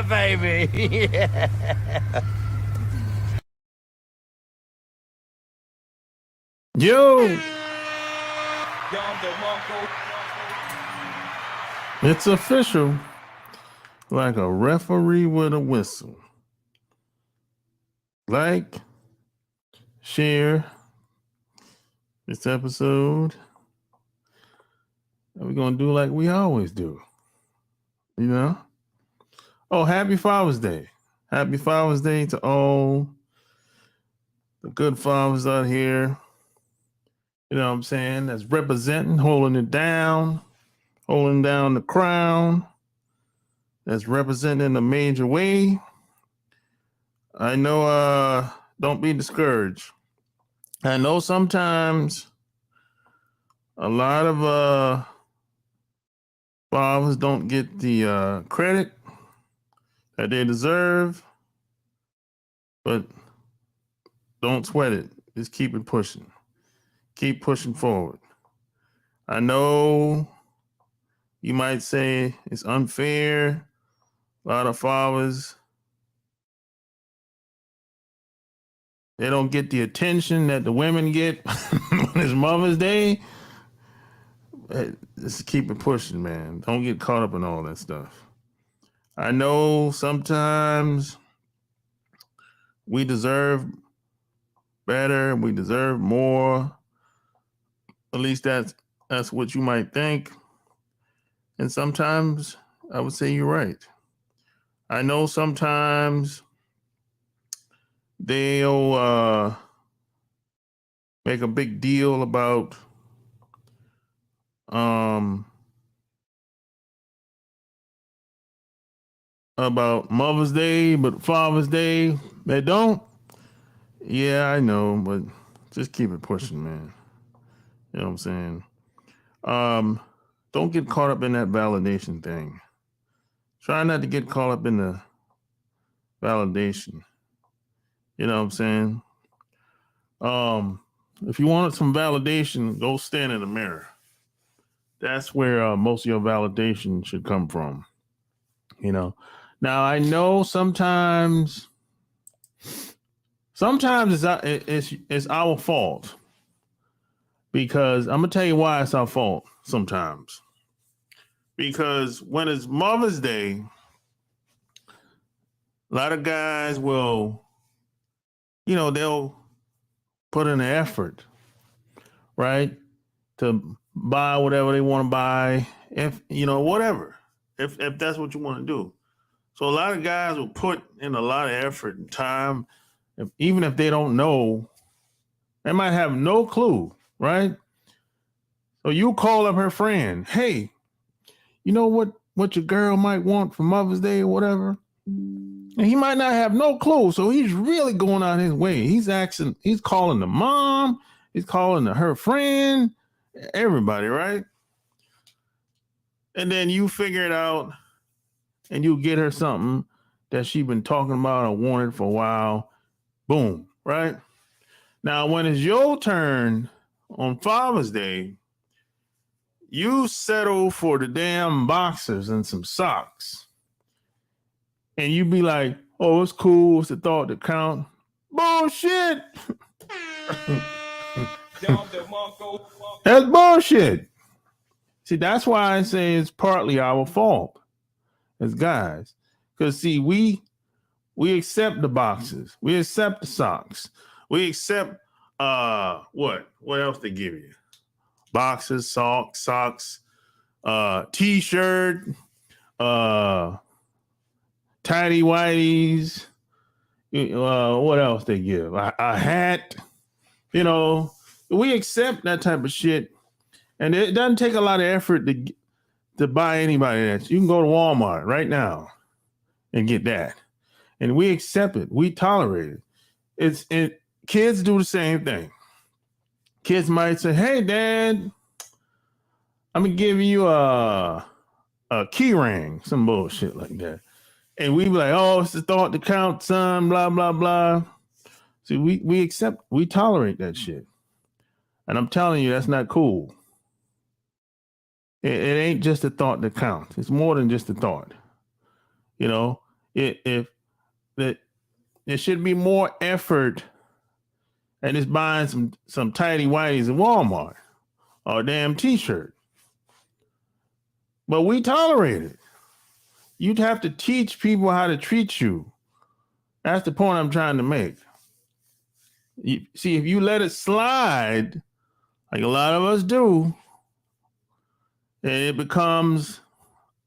baby. Yo, it's official. Like a referee with a whistle. Like, share this episode. And we're going to do like we always do. You know? Oh, happy Father's Day. Happy Father's Day to all the good fathers out here. You know what I'm saying? That's representing, holding it down, holding down the crown. That's representing in a major way. I know, don't be discouraged. I know sometimes a lot of fathers don't get the credit that they deserve, but don't sweat it. Just keep it pushing. Keep pushing forward. I know you might say it's unfair. A lot of fathers, they don't get the attention that the women get when it's Mother's Day. Just keep it pushing, man. Don't get caught up in all that stuff. I know sometimes we deserve better. We deserve more. At least that's what you might think. And sometimes I would say you're right. I know sometimes they'll make a big deal about Mother's Day, but Father's Day they don't. Yeah, I know, but just keep it pushing, man. You know what I'm saying? Don't get caught up in that validation thing. Try not to get caught up in the validation. You know what I'm saying? If you wanted some validation, go stand in the mirror. That's where most of your validation should come from. You know. Now I know sometimes it's our fault, because I'm gonna tell you why it's our fault sometimes. Because when it's Mother's Day, a lot of guys will, they'll put in the effort, right, to buy whatever they want to buy, if whatever, if that's what you want to do. So a lot of guys will put in a lot of effort and time, even if they don't know. They might have no clue, right? So you call up her friend, hey, you know what your girl might want for Mother's Day or whatever? And he might not have no clue. So he's really going out his way. He's calling the mom, he's calling her friend, everybody, right? And then you figure it out and you get her something that she's been talking about or wanted for a while. Boom, right? Now, when it's your turn on Father's Day, you settle for the damn boxers and some socks. And you be like, oh, it's cool. It's the thought that count. Bullshit. That's bullshit. See, that's why I say it's partly our fault as guys. Because, see, we accept the boxes. We accept the socks. We accept, what else they give you? Boxes, socks, t-shirt, tidy whities. What else they give? A hat. We accept that type of shit, and it doesn't take a lot of effort to buy anybody that. You can go to Walmart right now and get that, and we accept it. We tolerate it. Kids do the same thing. Kids might say, "Hey, Dad, I'm gonna give you a key ring," some bullshit like that. And we be like, oh, it's the thought to count, son, blah, blah, blah. See, we accept, we tolerate that shit. And I'm telling you, that's not cool. It ain't just a thought that counts. It's more than just a thought. If that there should be more effort at just buying some tidy whities in Walmart or a damn t-shirt. But we tolerate it. You'd have to teach people how to treat you. That's the point I'm trying to make. See, if you let it slide, like a lot of us do, it becomes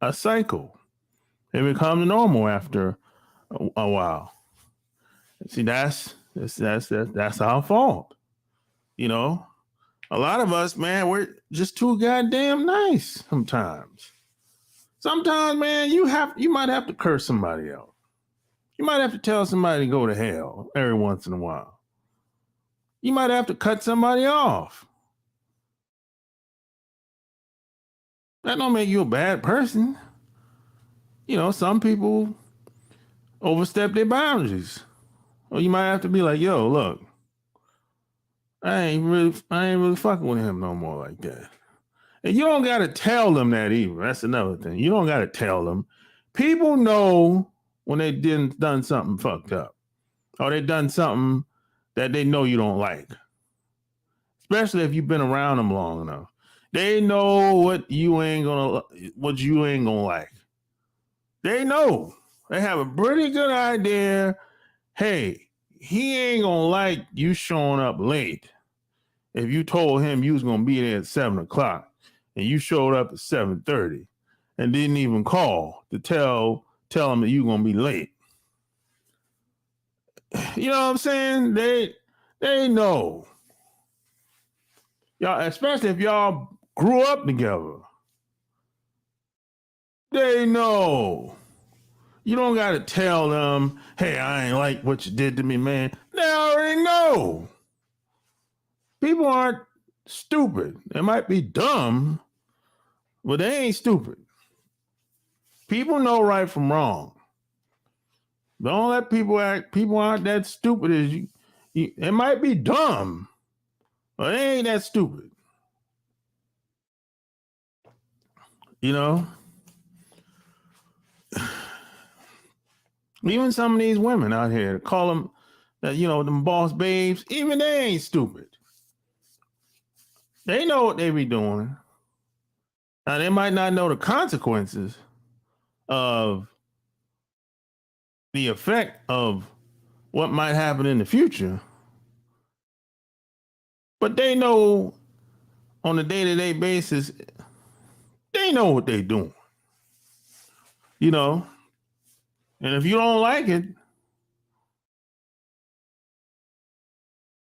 a cycle. It becomes normal after a while. See, that's our fault. You know, a lot of us, man, we're just too goddamn nice sometimes. Sometimes, man, you might have to curse somebody out. You might have to tell somebody to go to hell every once in a while. You might have to cut somebody off. That don't make you a bad person. You know, some people overstep their boundaries. Or you might have to be like, yo, look, I ain't really fucking with him no more like that. And you don't gotta tell them that either. That's another thing. You don't gotta tell them. People know when they done something fucked up. Or they done something that they know you don't like. Especially if you've been around them long enough. They know what you ain't gonna like. They know. They have a pretty good idea. Hey, he ain't gonna like you showing up late. If you told him you was gonna be there at 7:00 and you showed up at 7:30 and didn't even call to tell him that you gonna be late. You know what I'm saying? They know. Y'all, especially if y'all grew up together. They know. You don't got to tell them, hey, I ain't like what you did to me, man. They already know. People aren't stupid. They might be dumb, but they ain't stupid. People know right from wrong. Don't let people act. People aren't that stupid as you. It might be dumb, but they ain't that stupid. You know? Even some of these women out here call them, them boss babes, even they ain't stupid. They know what they be doing. Now, they might not know the consequences of the effect of what might happen in the future, but they know on a day-to-day basis, they know what they're doing. You know? And if you don't like it,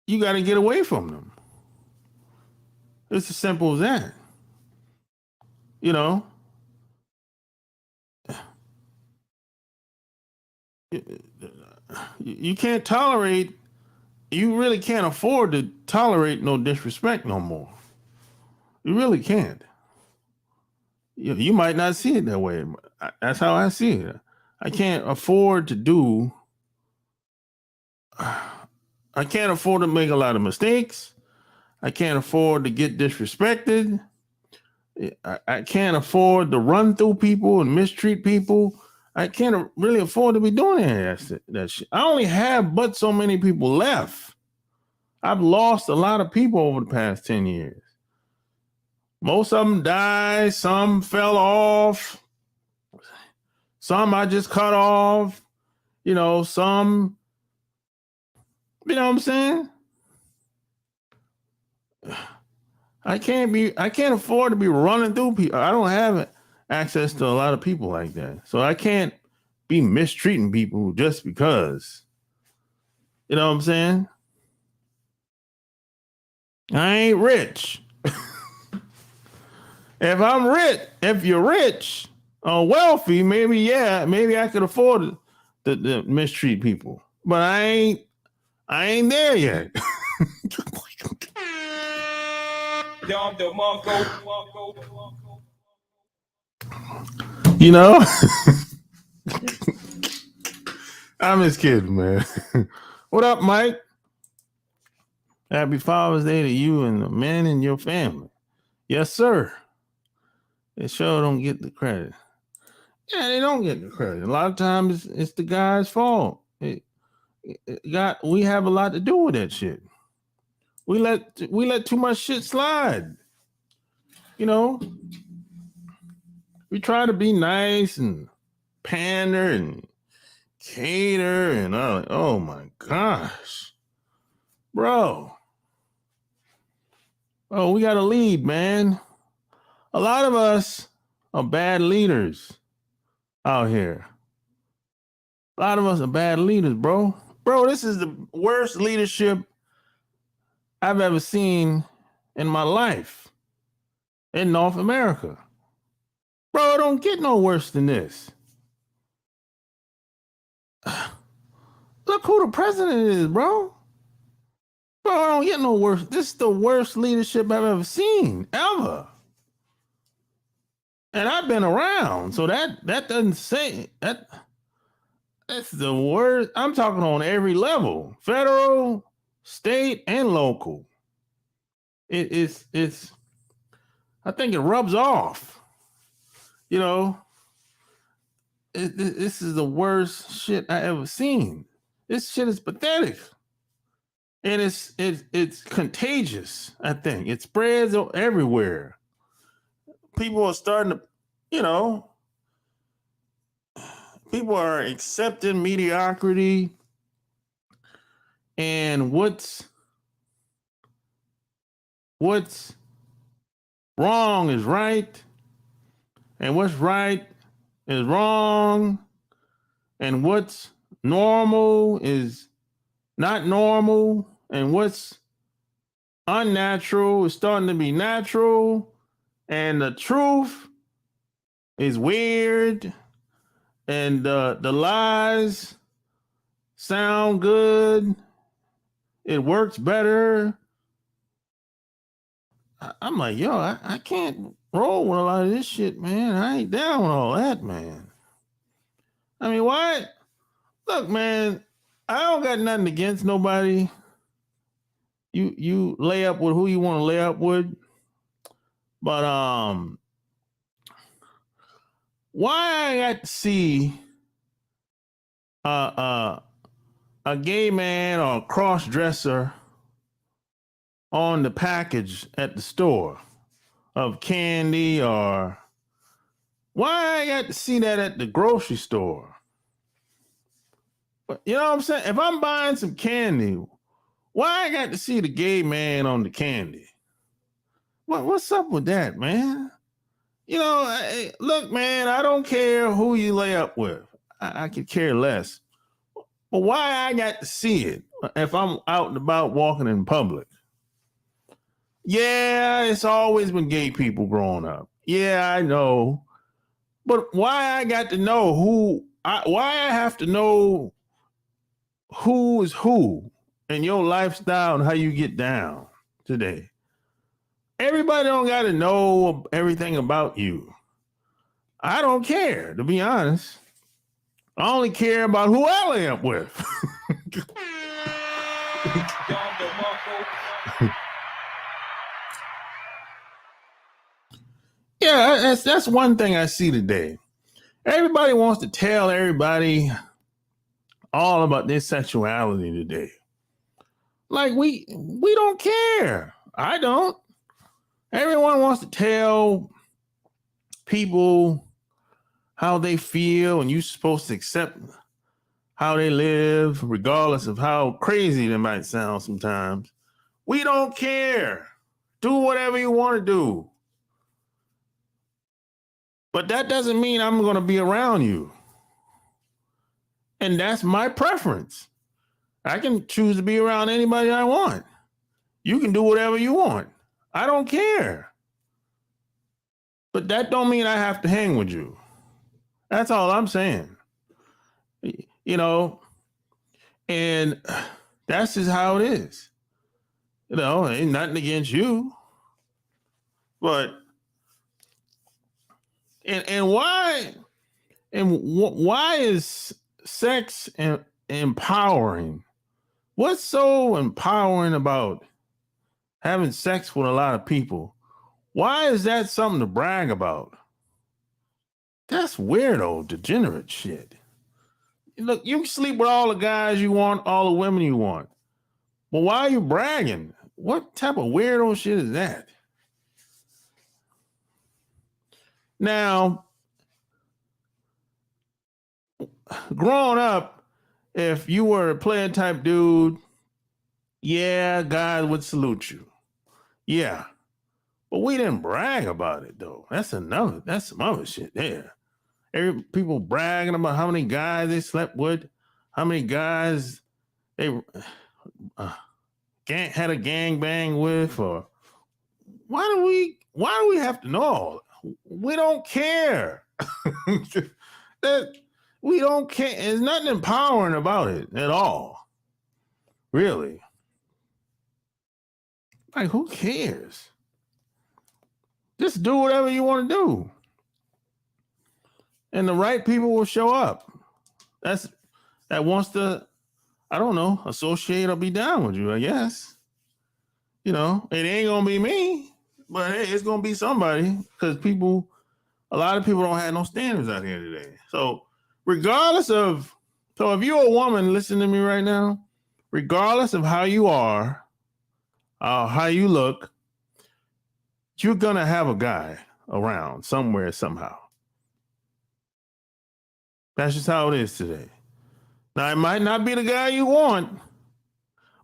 you got to get away from them. It's as simple as that. You know? You can't tolerate, you really can't afford to tolerate no disrespect no more. You really can't. You might not see it that way. That's how I see it. I can't afford to make a lot of mistakes. I can't afford to get disrespected. I can't afford to run through people and mistreat people. I can't really afford to be doing that shit. I only have but so many people left. I've lost a lot of people over the past 10 years. Most of them died. Some fell off. Some I just cut off. Some, you know what I'm saying? I can't afford to be running through people. I don't have access to a lot of people like that. So I can't be mistreating people just because. You know what I'm saying? I ain't rich. If you're rich or wealthy, maybe I could afford to mistreat people. But I ain't there yet. You know? I'm just kidding, man. What up, Mike? Happy Father's Day to you and the men in your family. Yes, sir. They sure don't get the credit. Yeah, they don't get the credit. A lot of times it's the guy's fault. We have a lot to do with that shit. We let too much shit slide. You know, we try to be nice and pander and cater and oh my gosh, bro. Oh, we got to lead, man. A lot of us are bad leaders out here. A lot of us are bad leaders, bro. Bro, this is the worst leadership I've ever seen in my life in North America. Bro, it don't get no worse than this. Look who the president is, bro. Bro, I don't get no worse. This is the worst leadership I've ever seen, ever. And I've been around, so that doesn't say that. That's the worst. I'm talking on every level, federal, state, and local. It's. I think it rubs off. You know, this is the worst shit I ever seen. This shit is pathetic, and it's contagious. I think it spreads everywhere. People are starting to, you know, people are accepting mediocrity, and what's wrong is right, and what's right is wrong, and what's normal is not normal, and what's unnatural is starting to be natural, and the truth is weird, and the lies sound good. It works better. I'm like, yo, I can't roll with a lot of this shit, man. I ain't down with all that, man. I mean, why? Look, man, I don't got nothing against nobody. You lay up with who you want to lay up with. But why I got to see a gay man or a cross dresser on the package at the store of candy, or why I got to see that at the grocery store? You know what I'm saying? If I'm buying some candy, why I got to see the gay man on the candy? What's up with that, man? You know, look, man, I don't care who you lay up with. I could care less. But why I got to see it if I'm out and about walking in public? Yeah, it's always been gay people growing up. Yeah, I know. But why I got to know why I have to know who is who and your lifestyle and how you get down today? Everybody don't got to know everything about you. I don't care, to be honest. I only care about who I lay up with. Yeah, that's one thing I see today. Everybody wants to tell everybody all about their sexuality today. Like we don't care. I don't. Everyone wants to tell people how they feel, and you're supposed to accept how they live, regardless of how crazy they might sound sometimes. We don't care. Do whatever you want to do. But that doesn't mean I'm going to be around you. And that's my preference. I can choose to be around anybody I want. You can do whatever you want. I don't care. But that don't mean I have to hang with you. That's all I'm saying. You know, and that's just how it is. You know, ain't nothing against you. But and why is sex empowering? What's so empowering about having sex with a lot of people? Why is that something to brag about? That's weirdo, degenerate shit. Look, you can sleep with all the guys you want, all the women you want. But why are you bragging? What type of weirdo shit is that? Now, growing up, if you were a player type dude, yeah, guys would salute you. Yeah. But we didn't brag about it though. That's some other shit there. People bragging about how many guys they slept with, how many guys they had a gang bang with, or why do we have to know? We don't care. We don't care. There's nothing empowering about it at all. Really. Like, who cares? Just do whatever you want to do. And the right people will show up. That wants to, I don't know, associate or be down with you, I guess. You know, it ain't gonna be me, but hey, it's gonna be somebody, because a lot of people don't have no standards out here today. So if you're a woman listening to me right now, regardless of how you are, how you look, you're gonna have a guy around somewhere, somehow. That's just how it is today. Now, it might not be the guy you want,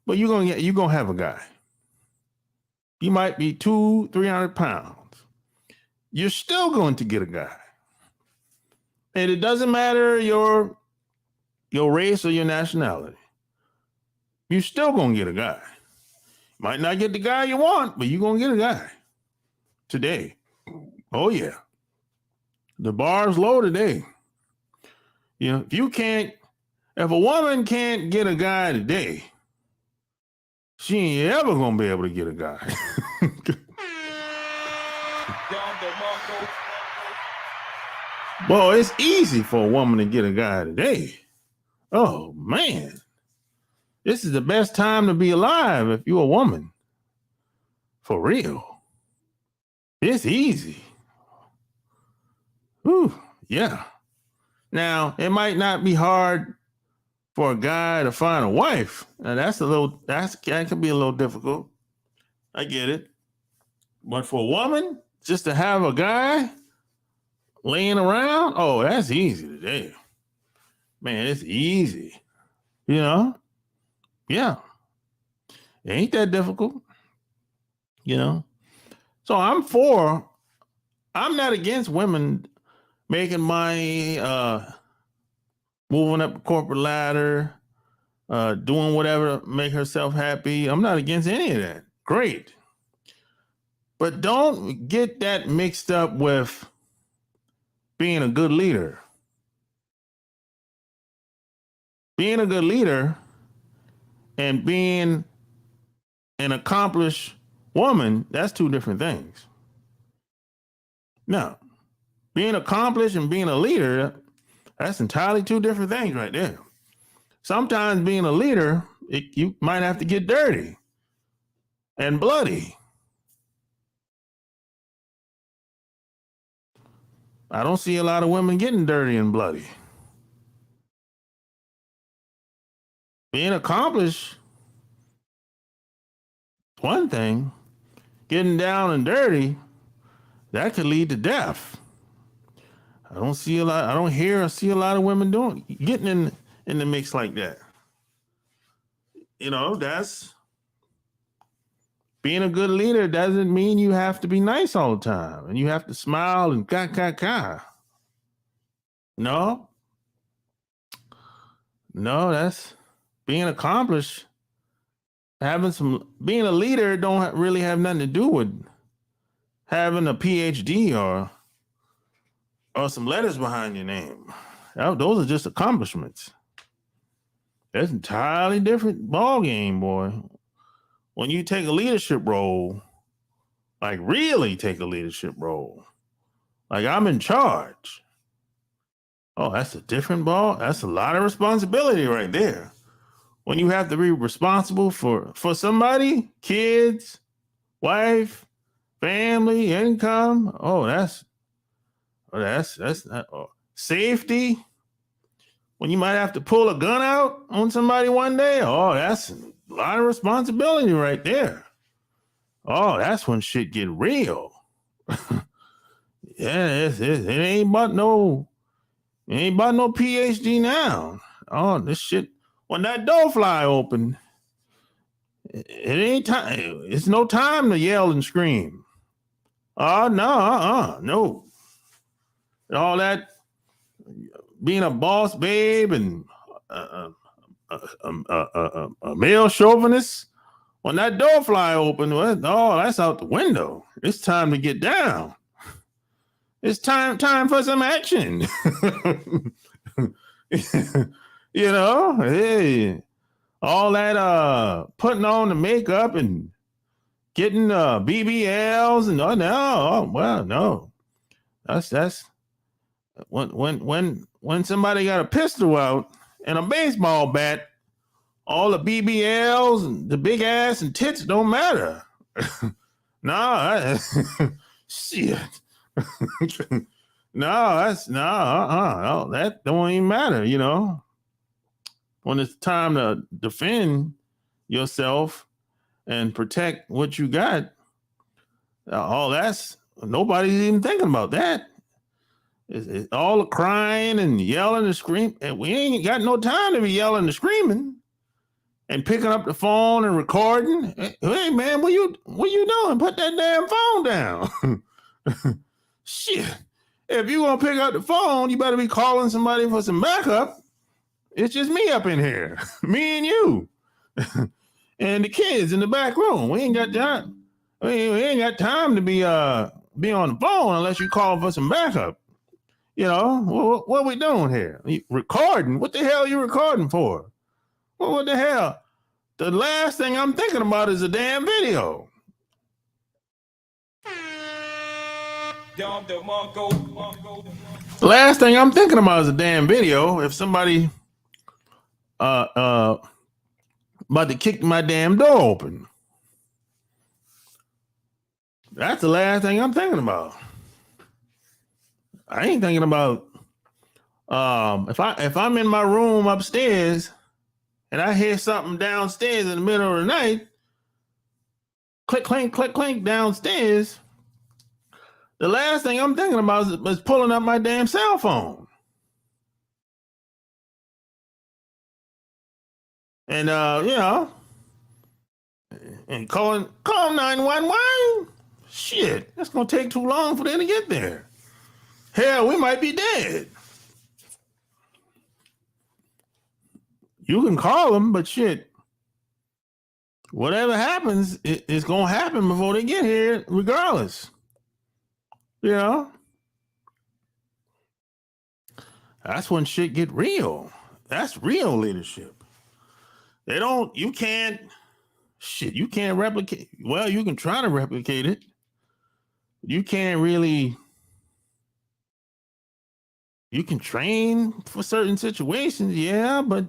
but you're gonna have a guy. You might be 200-300 pounds. You're still going to get a guy. And it doesn't matter your race or your nationality. You're still gonna get a guy. Might not get the guy you want, but you're gonna get a guy today. Oh yeah. The bar's low today. You know, if a woman can't get a guy today, she ain't ever gonna be able to get a guy. Boy, it's easy for a woman to get a guy today. Oh man. This is the best time to be alive if you're a woman. For real. It's easy. Whew, yeah. Now, it might not be hard for a guy to find a wife. Now that can be a little difficult. I get it. But for a woman, just to have a guy laying around, oh, that's easy today. Man, it's easy. You know? Yeah. It ain't that difficult. You know? So I'm not against women making money, moving up the corporate ladder, doing whatever to make herself happy. I'm not against any of that. Great. But don't get that mixed up with being a good leader. Being a good leader and being an accomplished woman, that's two different things. Now, being accomplished and being a leader, that's entirely two different things right there. Sometimes being a leader, you might have to get dirty and bloody. I don't see a lot of women getting dirty and bloody. Being accomplished, one thing. Getting down and dirty, that could lead to death. I don't see a lot. I don't hear or see a lot of women getting in the mix like that. You know, that's being a good leader doesn't mean you have to be nice all the time and you have to smile and ka. No, that's being accomplished. Being a leader don't really have nothing to do with having a PhD or some letters behind your name. Those are just accomplishments. That's an entirely different ball game, boy. When you take a leadership role, like really take a leadership role, like I'm in charge. Oh, that's a different ball. That's a lot of responsibility right there. When you have to be responsible for somebody, kids, wife, family, income. Oh, That's not safety. When you might have to pull a gun out on somebody one day, oh, that's a lot of responsibility right there. Oh, that's when shit get real. Yeah, it ain't about no, it ain't about no PhD now. Oh, this shit. When that door fly open, it ain't time. It's no time to yell and scream. Oh no, no. All that being a boss babe and a male chauvinist. When that door fly open, oh, that's out the window. It's time to get down. It's time for some action. You know, hey, all that putting on the makeup and getting BBLs and no. That's when somebody got a pistol out and a baseball bat, all the BBLs and the big ass and tits don't matter. No, shit. No, that's no, that don't even matter, you know. When it's time to defend yourself and protect what you got, all that's nobody's even thinking about that. It's all the crying and yelling and screaming, and we ain't got no time to be yelling and screaming and picking up the phone and recording. Hey man, what you doing? Put that damn phone down. Shit. If you gonna pick up the phone, you better be calling somebody for some backup. It's just me up in here, me and you, and the kids in the back room. We ain't got time. We ain't got time to be on the phone unless you call for some backup. You know what we doing here? Recording? What the hell are you recording for? What the hell? The last thing I'm thinking about is a damn video. The last thing I'm thinking about is a damn video. If somebody about to kick my damn door open, that's the last thing I'm thinking about. I ain't thinking about if I'm in my room upstairs and I hear something downstairs in the middle of the night, click clink click clink downstairs. The last thing I'm thinking about is pulling up my damn cell phone. And you know, and call 911. Shit, that's gonna take too long for them to get there. Hell, we might be dead. You can call them, but shit, whatever happens, it's gonna happen before they get here, regardless. You know, that's when shit get real. That's real leadership. You can't replicate. Well, you can try to replicate it. You can't really, you can train for certain situations, yeah, but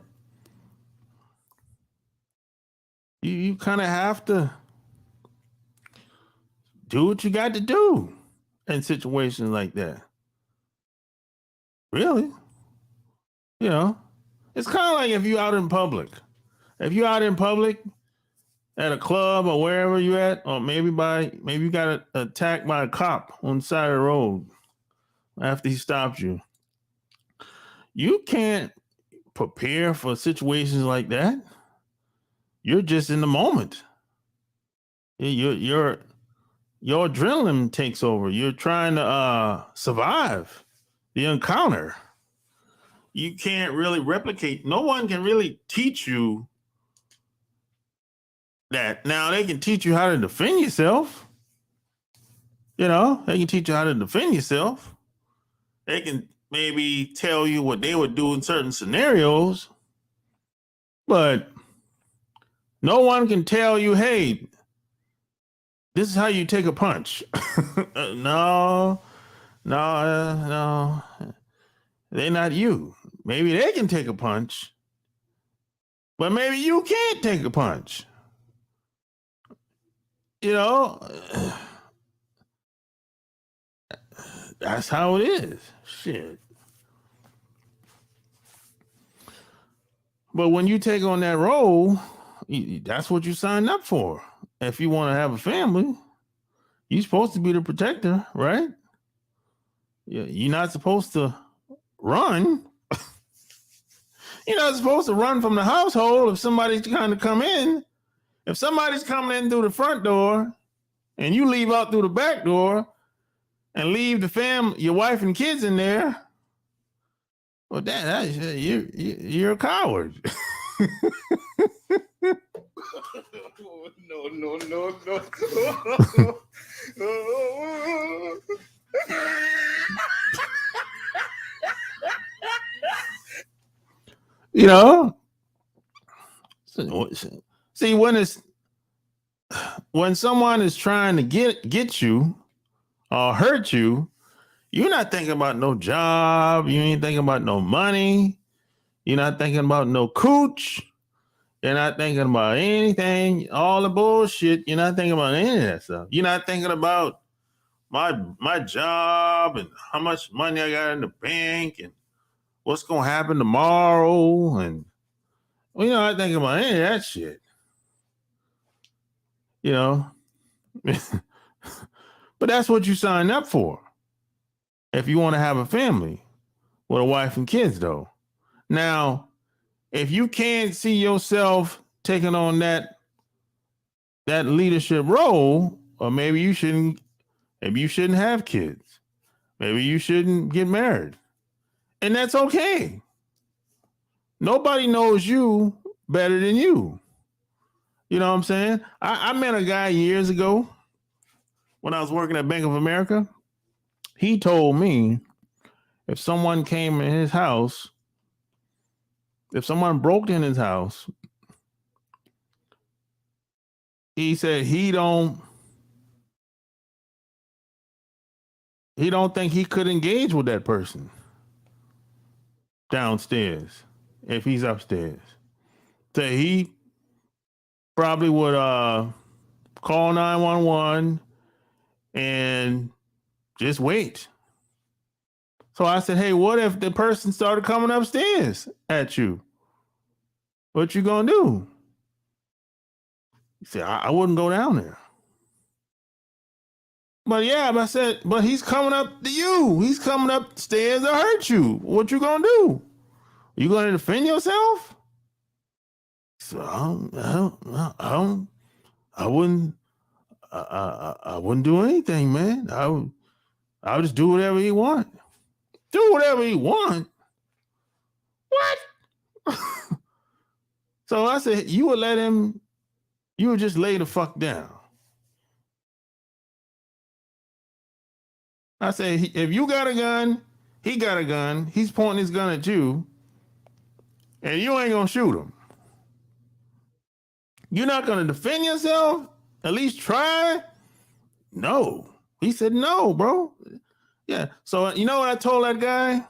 you kind of have to do what you got to do in situations like that. Really? You know, it's kind of like if you're out in public. If you're out in public at a club or wherever you're at, or maybe you got attacked by a cop on the side of the road after he stopped you. You can't prepare for situations like that. You're just in the moment. Your adrenaline takes over. You're trying to survive the encounter. You can't really replicate. No one can really teach you that. Now they can teach you how to defend yourself. You know, they can teach you how to defend yourself. They can maybe tell you what they would do in certain scenarios, but no one can tell you, hey, this is how you take a punch. No. They're not you. Maybe they can take a punch, but maybe you can't take a punch. You know, that's how it is. Shit. But when you take on that role, that's what you signed up for. If you want to have a family, you're supposed to be the protector, right? You're not supposed to run. You're not supposed to run from the household if somebody's trying to come in. If somebody's coming in through the front door and you leave out through the back door and leave the your wife and kids in there, well, you're a coward. No. You know, see when someone is trying to get you or hurt you, you're not thinking about no job. You ain't thinking about no money. You're not thinking about no cooch. You're not thinking about anything, all the bullshit. You're not thinking about any of that stuff. You're not thinking about my job and how much money I got in the bank and what's going to happen tomorrow. And, well, you're not thinking about any of that shit. You know? But that's what you signed up for. If you want to have a family with a wife and kids, though. Now, if you can't see yourself taking on that leadership role, or maybe you shouldn't have kids. Maybe you shouldn't get married. And that's okay. Nobody knows you better than you. You know what I'm saying? I met a guy years ago when I was working at Bank of America. He told me if someone came in his house, if someone broke in his house, he said he don't think he could engage with that person downstairs if he's upstairs. So he probably would call 911 and just wait. So I said, hey, what if the person started coming upstairs at you? What you gonna do? He said, I wouldn't go down there. But I said, but he's coming up to you. He's coming upstairs to hurt you. What you gonna do? You gonna defend yourself? So I wouldn't do anything, man. I would just do whatever he want. Do whatever he want. What? So I said, you would just lay the fuck down. I said, if you got a gun, he got a gun, he's pointing his gun at you, and you ain't gonna shoot him. You're not gonna defend yourself? At least try? No. He said, no, bro. Yeah. So you know what I told that guy?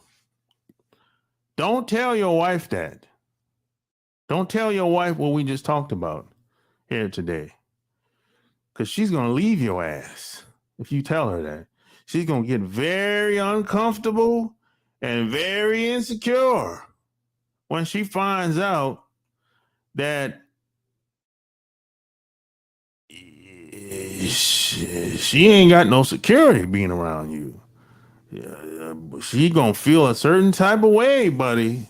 Don't tell your wife that. Don't tell your wife what we just talked about here today. Because she's going to leave your ass if you tell her that. She's going to get very uncomfortable and very insecure when she finds out that she ain't got no security being around you. She gonna feel a certain type of way, buddy.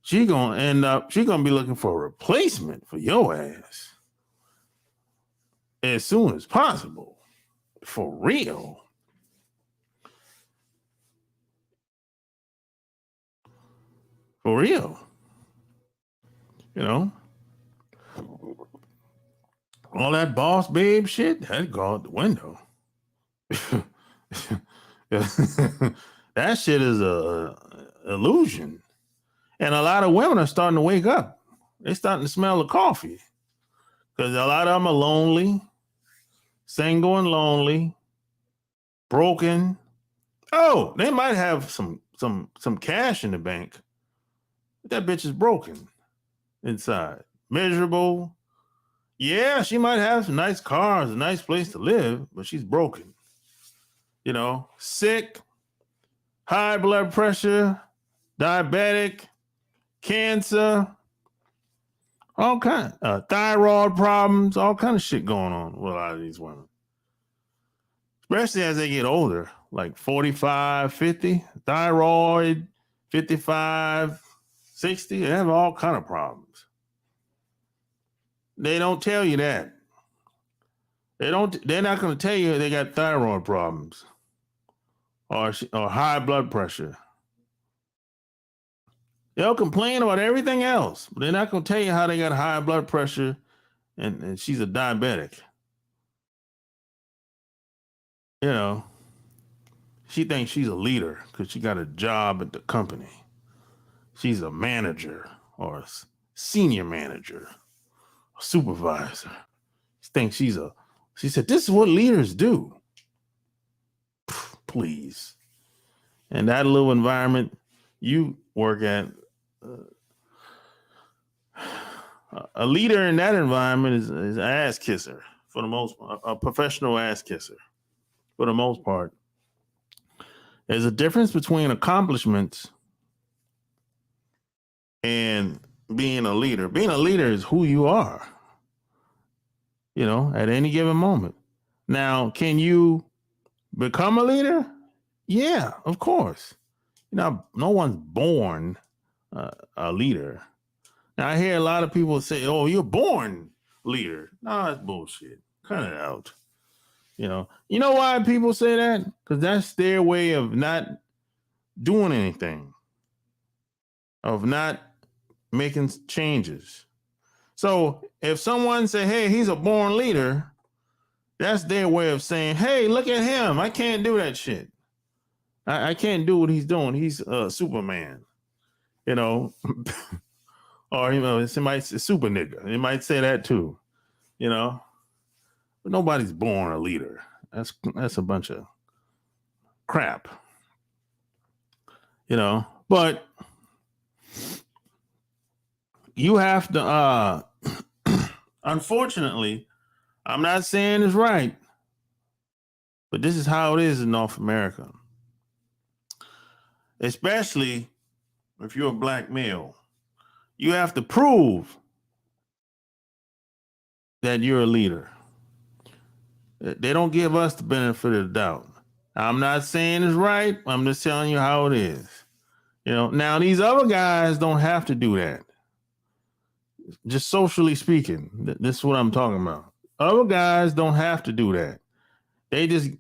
She gonna be looking for a replacement for your ass as soon as possible. For real. For real. You know? All that boss babe shit, that'd go out the window. That shit is a illusion. And a lot of women are starting to wake up. They're starting to smell the coffee. Because a lot of them are lonely, single and lonely, broken. Oh, they might have some cash in the bank. But that bitch is broken inside. Miserable. Yeah, she might have some nice cars, a nice place to live, but she's broken. You know, sick, high blood pressure, diabetic, cancer, all kind thyroid problems, all kind of shit going on with a lot of these women. Especially as they get older, like 45, 50, thyroid, 55, 60, they have all kind of problems. They don't tell you that. They're not going to tell you they got thyroid problems or high blood pressure. They'll complain about everything else, but they're not going to tell you how they got high blood pressure and she's a diabetic. You know, she thinks she's a leader because she got a job at the company. She's a manager or a senior manager, a supervisor. She thinks she said, this is what leaders do. Please. And that little environment you work at, a leader in that environment is an ass kisser for the most part, a professional ass kisser for the most part. There's a difference between accomplishments and being a leader. Being a leader is who you are, you know, at any given moment. Now, can you become a leader? Yeah, of course. You know, no one's born a leader. Now, I hear a lot of people say, oh, you're born leader. No, that's bullshit. Cut it out. You know why people say that? Because that's their way of not doing anything, of not making changes. So if someone say, hey, he's a born leader, that's their way of saying, hey, look at him. I can't do that shit. I can't do what he's doing. He's Superman, you know, or, you know, somebody say super nigga. They might say that too, you know, but nobody's born a leader. That's a bunch of crap, you know, but you have to, unfortunately, I'm not saying it's right, but this is how it is in North America. Especially if you're a black male, you have to prove that you're a leader. They don't give us the benefit of the doubt. I'm not saying it's right. I'm just telling you how it is. You know, now these other guys don't have to do that. Just socially speaking, this is what I'm talking about. Other guys don't have to do that. They just,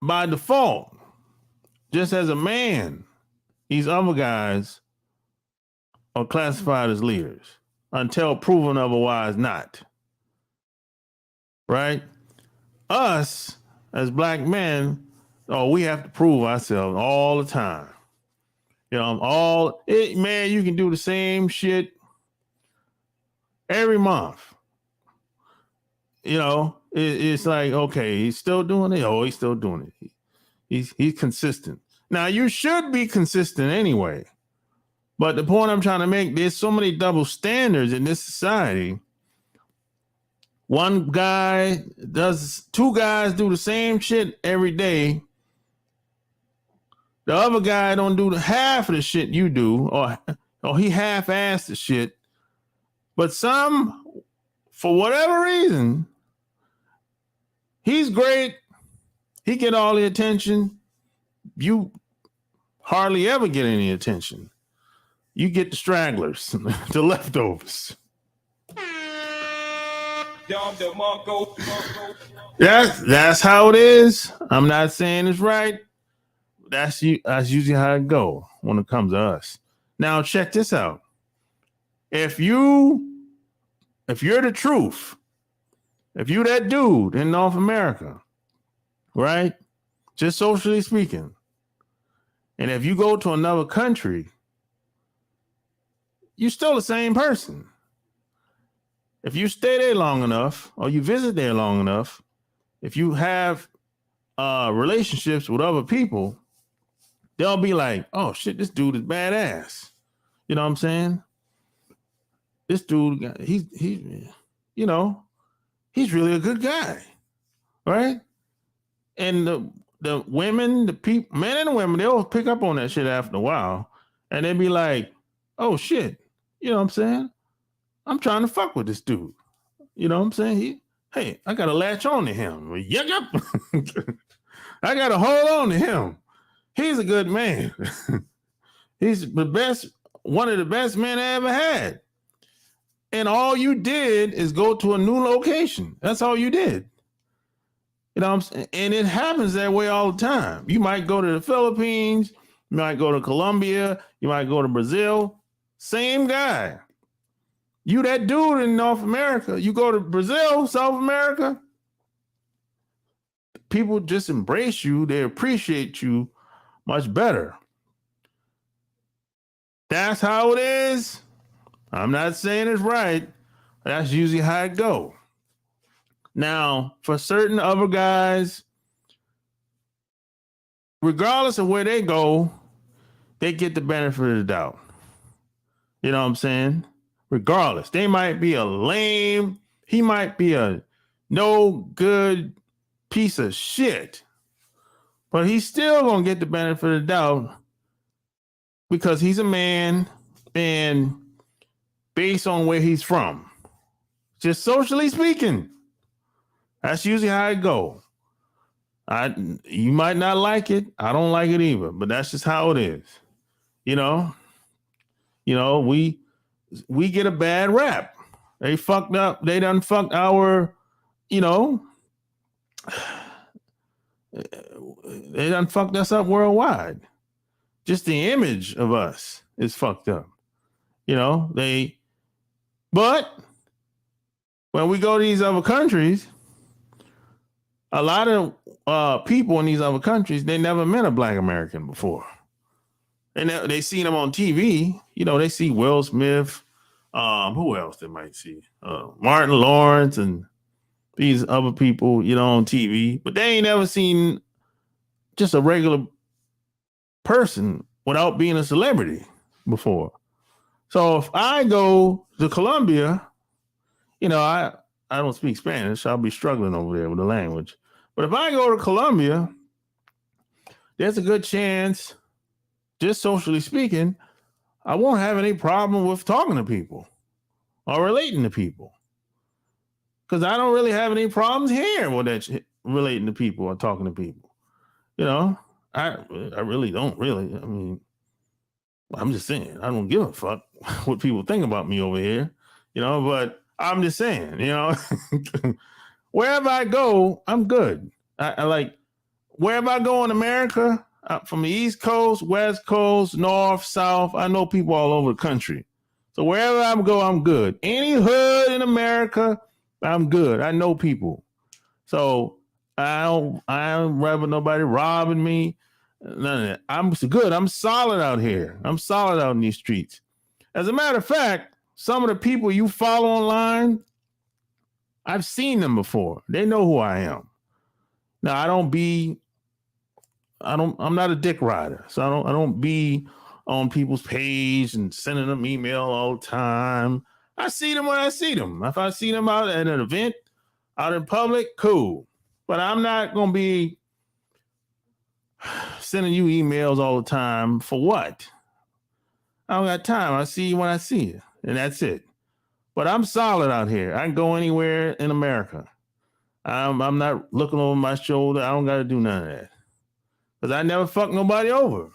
by default, just as a man, these other guys are classified as leaders until proven otherwise not. Right? Us, as black men, we have to prove ourselves all the time. You know, man, you can do the same shit every month. You know, it's like, okay, he's still doing it. Oh, he's still doing it. He's consistent. Now, you should be consistent anyway. But the point I'm trying to make, there's so many double standards in this society. Two guys do the same shit every day. The other guy don't do half of the shit you do, or he half-assed the shit. But some, for whatever reason, he's great. He get all the attention. You hardly ever get any attention. You get the stragglers, the leftovers. That's how it is. I'm not saying it's right. That's usually how it go when it comes to us. Now check this out. If you're the truth, if you that dude in North America, right? Just socially speaking, and if you go to another country, you're still the same person. If you stay there long enough, or you visit there long enough, if you have relationships with other people, they'll be like, oh shit, this dude is badass. You know what I'm saying? This dude, he's really a good guy, right? And the women, the people, men and women, they'll pick up on that shit after a while, and they'd be like, "Oh shit," you know what I'm saying? I'm trying to fuck with this dude. You know what I'm saying? Hey, I gotta latch on to him. Yep. I gotta hold on to him. He's a good man. He's the best, one of the best men I ever had. And all you did is go to a new location. That's all you did. You know what I'm saying? And it happens that way all the time. You might go to the Philippines, you might go to Colombia, you might go to Brazil. Same guy. You that dude in North America, you go to Brazil, South America, people just embrace you. They appreciate you much better. That's how it is. I'm not saying it's right. That's usually how it goes. Now, for certain other guys, regardless of where they go, they get the benefit of the doubt. You know what I'm saying? Regardless, they might be a lame, he might be a no good piece of shit, but he's still gonna get the benefit of the doubt because he's a man and based on where he's from. Just socially speaking, that's usually how it goes. You might not like it. I don't like it either, but that's just how it is. You know, we get a bad rap. They fucked up. They done fucked our, they done fucked us up worldwide. Just the image of us is fucked up. But when we go to these other countries, a lot of people in these other countries, they never met a Black American before. And they seen them on TV. They see Will Smith. Who else they might see? Martin Lawrence and these other people, on TV. But they ain't never seen just a regular person without being a celebrity before. So if I go to Colombia, I don't speak Spanish. I'll be struggling over there with the language. But if I go to Colombia, there's a good chance, just socially speaking, I won't have any problem with talking to people or relating to people. Because I don't really have any problems here with that relating to people or talking to people. I really don't really. I mean, I'm just saying, I don't give a fuck what people think about me over here, but I'm just saying, wherever I go, I'm good. I like, wherever I go in America, from the East Coast, West Coast, North, South, I know people all over the country. So wherever I go, I'm good. Any hood in America, I'm good. I know people. So I don't rather nobody robbing me. None of that. I'm good. I'm solid out here. I'm solid out in these streets. As a matter of fact, some of the people you follow online, I've seen them before. They know who I am. Now I'm not a dick rider. So I don't be on people's page and sending them email all the time. I see them when I see them. If I see them out at an event, out in public, cool. But I'm not going to be sending you emails all the time. For what? I don't got time. I see you when I see you. And that's it. But I'm solid out here. I can go anywhere in America. I'm not looking over my shoulder. I don't got to do none of that. Because I never fuck nobody over.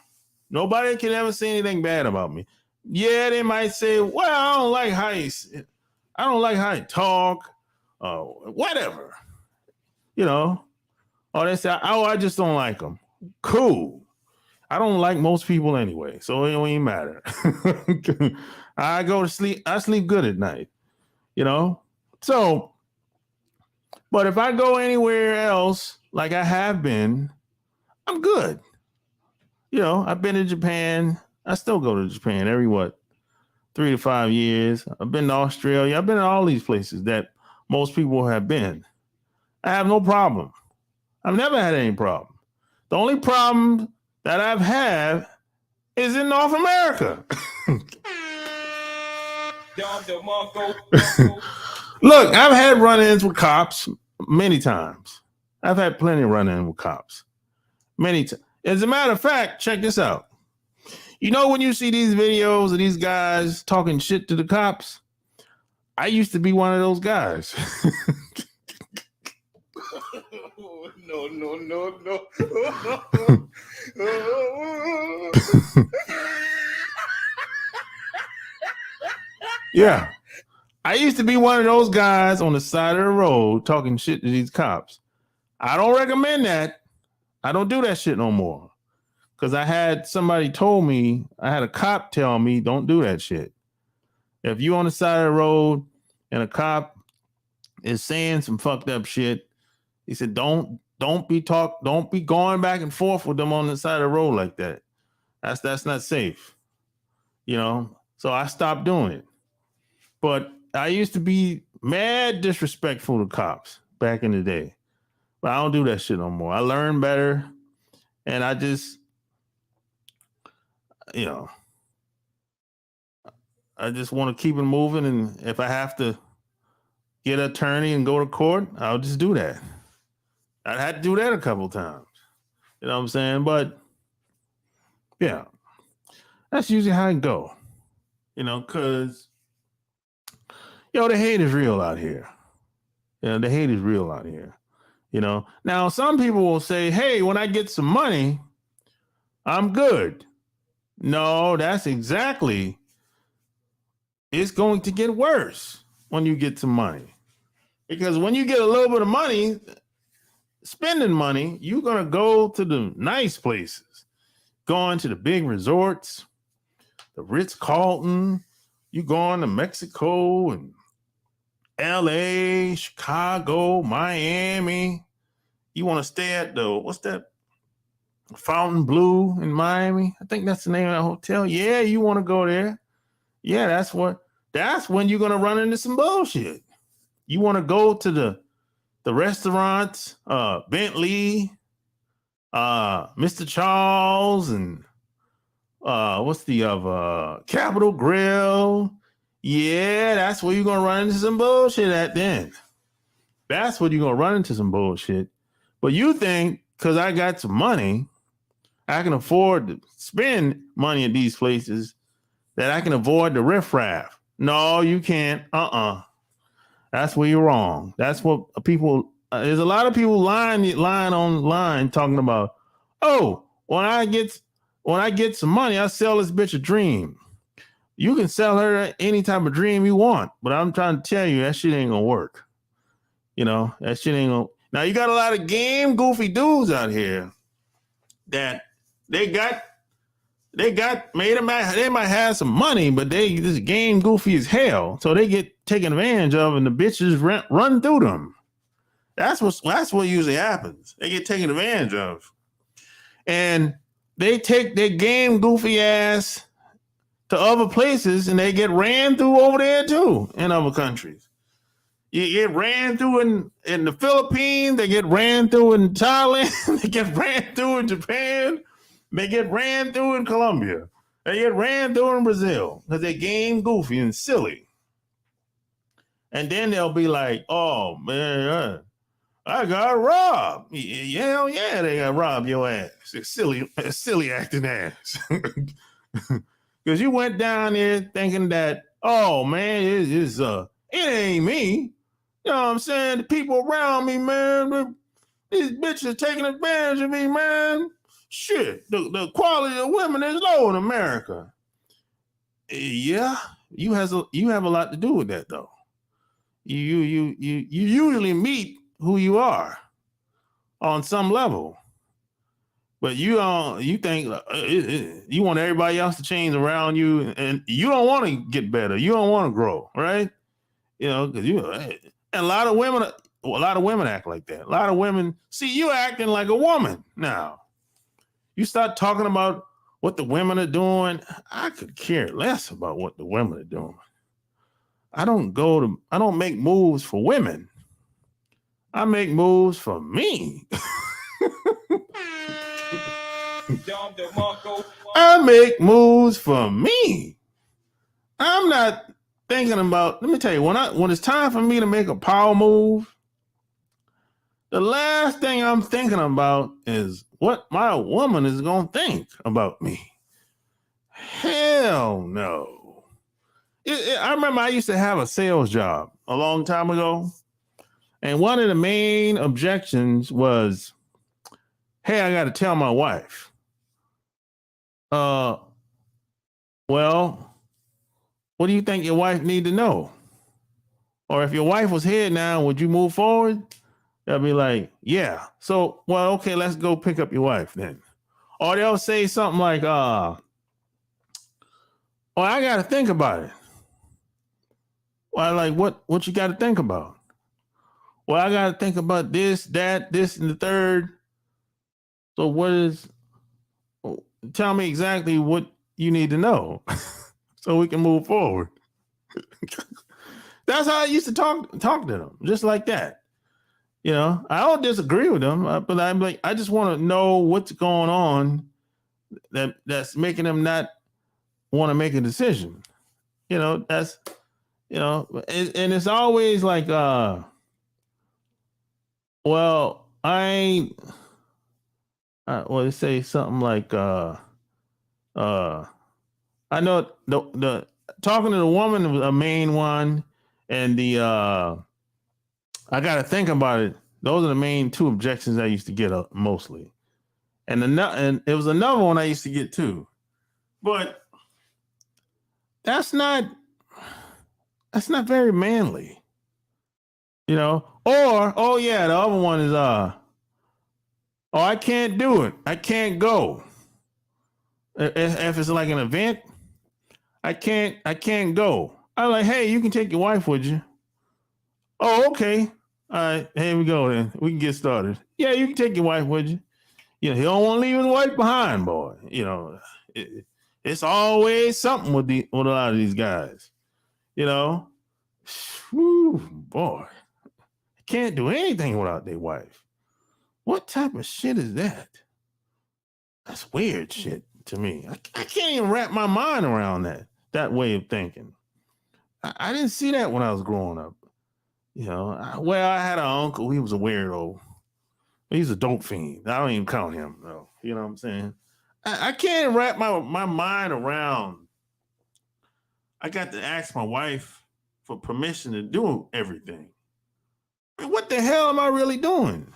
Nobody can ever say anything bad about me. Yeah, they might say, well, I don't like how you talk. Whatever. Or they say, oh, I just don't like them. Cool. I don't like most people anyway, so it don't even matter. I go to sleep. I sleep good at night, So, but if I go anywhere else, like I have been, I'm good. I've been to Japan. I still go to Japan every 3 to 5 years. I've been to Australia. I've been to all these places that most people have been. I have no problem. I've never had any problem. The only problem that I've had is in North America. Look, I've had run-ins with cops many times. I've had plenty of run-ins with cops. Many times. As a matter of fact, check this out. You know when you see these videos of these guys talking shit to the cops? I used to be one of those guys. No. Yeah. I used to be one of those guys on the side of the road talking shit to these cops. I don't recommend that. I don't do that shit no more. Because I had somebody told me, I had a cop tell me, don't do that shit. If you on the side of the road and a cop is saying some fucked up shit, he said, don't be going back and forth with them on the side of the road like that. That's not safe. You know? So I stopped doing it. But I used to be mad disrespectful to cops back in the day. But I don't do that shit no more. I learned better. And I just, you know, I just want to keep it moving. And if I have to get an attorney and go to court, I'll just do that. I had to do that a couple times. You know what I'm saying? But yeah, that's usually how it go. You know, because, the hate is real out here. The hate is real out here. You know, now some people will say, hey, when I get some money, I'm good. No, that's exactly. It's going to get worse when you get some money. Because when you get a little bit of money, spending money, you're going to go to the nice places, going to the big resorts, the Ritz-Carlton, you going to Mexico and LA, Chicago, Miami. You want to stay at what's that? Fountain Blue in Miami. I think that's the name of that hotel. Yeah, you want to go there. Yeah, that's when you're going to run into some bullshit. You want to go to the restaurants, Bentley, Mr. Charles, and what's the other? Capitol Grill. Yeah, that's where you're going to run into some bullshit at then. That's where you're going to run into some bullshit. But you think because I got some money, I can afford to spend money at these places that I can avoid the riffraff. No, you can't. That's where you're wrong. That's what people, there's a lot of people lying online talking about, oh, when I get some money, I'll sell this bitch a dream. You can sell her any type of dream you want, but I'm trying to tell you that shit ain't gonna work. That shit ain't gonna. Now you got a lot of game goofy dudes out here that they might have some money, but they this game goofy as hell, so they get taken advantage of, and the bitches run through them. That's what usually happens. They get taken advantage of, and they take their game goofy ass to other places, and they get ran through over there too in other countries. You get ran through in the Philippines, they get ran through in Thailand, they get ran through in Japan, they get ran through in Colombia, they get ran through in Brazil because they game goofy and silly. And then they'll be like, oh man, I got robbed. Hell yeah, they got robbed your ass. Silly acting ass. Because you went down there thinking that, oh man, it ain't me. You know what I'm saying? The people around me, man, these bitches taking advantage of me, man. Shit, the quality of women is low in America. Yeah, you have a lot to do with that, though. You usually meet who you are on some level. But you think you want everybody else to change around you, and you don't want to get better. You don't want to grow, right? Because and a lot of women act like that. A lot of women see you acting like a woman now. You start talking about what the women are doing. I could care less about what the women are doing. I don't make moves for women. I make moves for me. I make moves for me. I'm not thinking about, let me tell you, when it's time for me to make a power move, The last thing I'm thinking about is what my woman is going to think about me. Hell no. I remember I used to have a sales job a long time ago. And one of the main objections was, hey, I got to tell my wife. Well, what do you think your wife need to know? Or if your wife was here now, would you move forward? They'll be like, yeah. So, well, okay, let's go pick up your wife then. Or they'll say something like, well, I got to think about it. Well, like, what you got to think about? Well, I got to think about this, that, this, and the third. So tell me exactly what you need to know so we can move forward. That's how I used to talk to them, just like that. You know, I don't disagree with them, but I'm like, I just want to know what's going on that's making them not want to make a decision. You know, that's, you know, and it's always like, well, I say something like, I know the talking to the woman was a main one, and the I got to think about it. Those are the main two objections I used to get mostly, and it was another one I used to get too, but that's not very manly, you know. Or oh yeah, the other one is oh, I can't do it. I can't go. If it's like an event, I can't go. I'm like, hey, you can take your wife with you. Oh, okay. All right, here we go then. We can get started. Yeah, you can take your wife with you. You know, he don't want to leave his wife behind, boy. You know, it's always something with a lot of these guys. You know, whew, boy, can't do anything without their wife. What type of shit is that? That's weird shit to me. I can't even wrap my mind around that way of thinking. I didn't see that when I was growing up. You know, I had an uncle. He was a weirdo. He's a dope fiend. I don't even count him, though. You know what I'm saying? I can't wrap my mind around. I got to ask my wife for permission to do everything. What the hell am I really doing?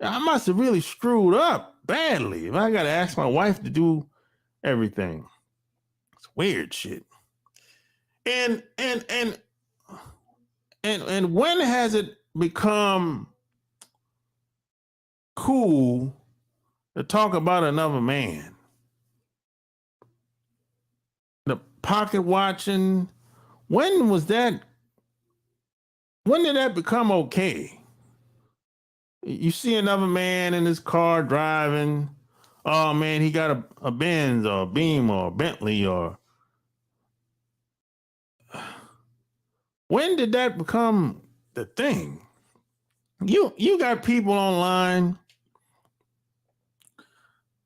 I must have really screwed up badly if I got to ask my wife to do everything. It's weird shit. And when has it become cool to talk about another man? The pocket watching. When was that? When did that become okay? You see another man in his car driving. Oh man, he got a Benz or a Beam or a Bentley or. When did that become the thing? You got people online.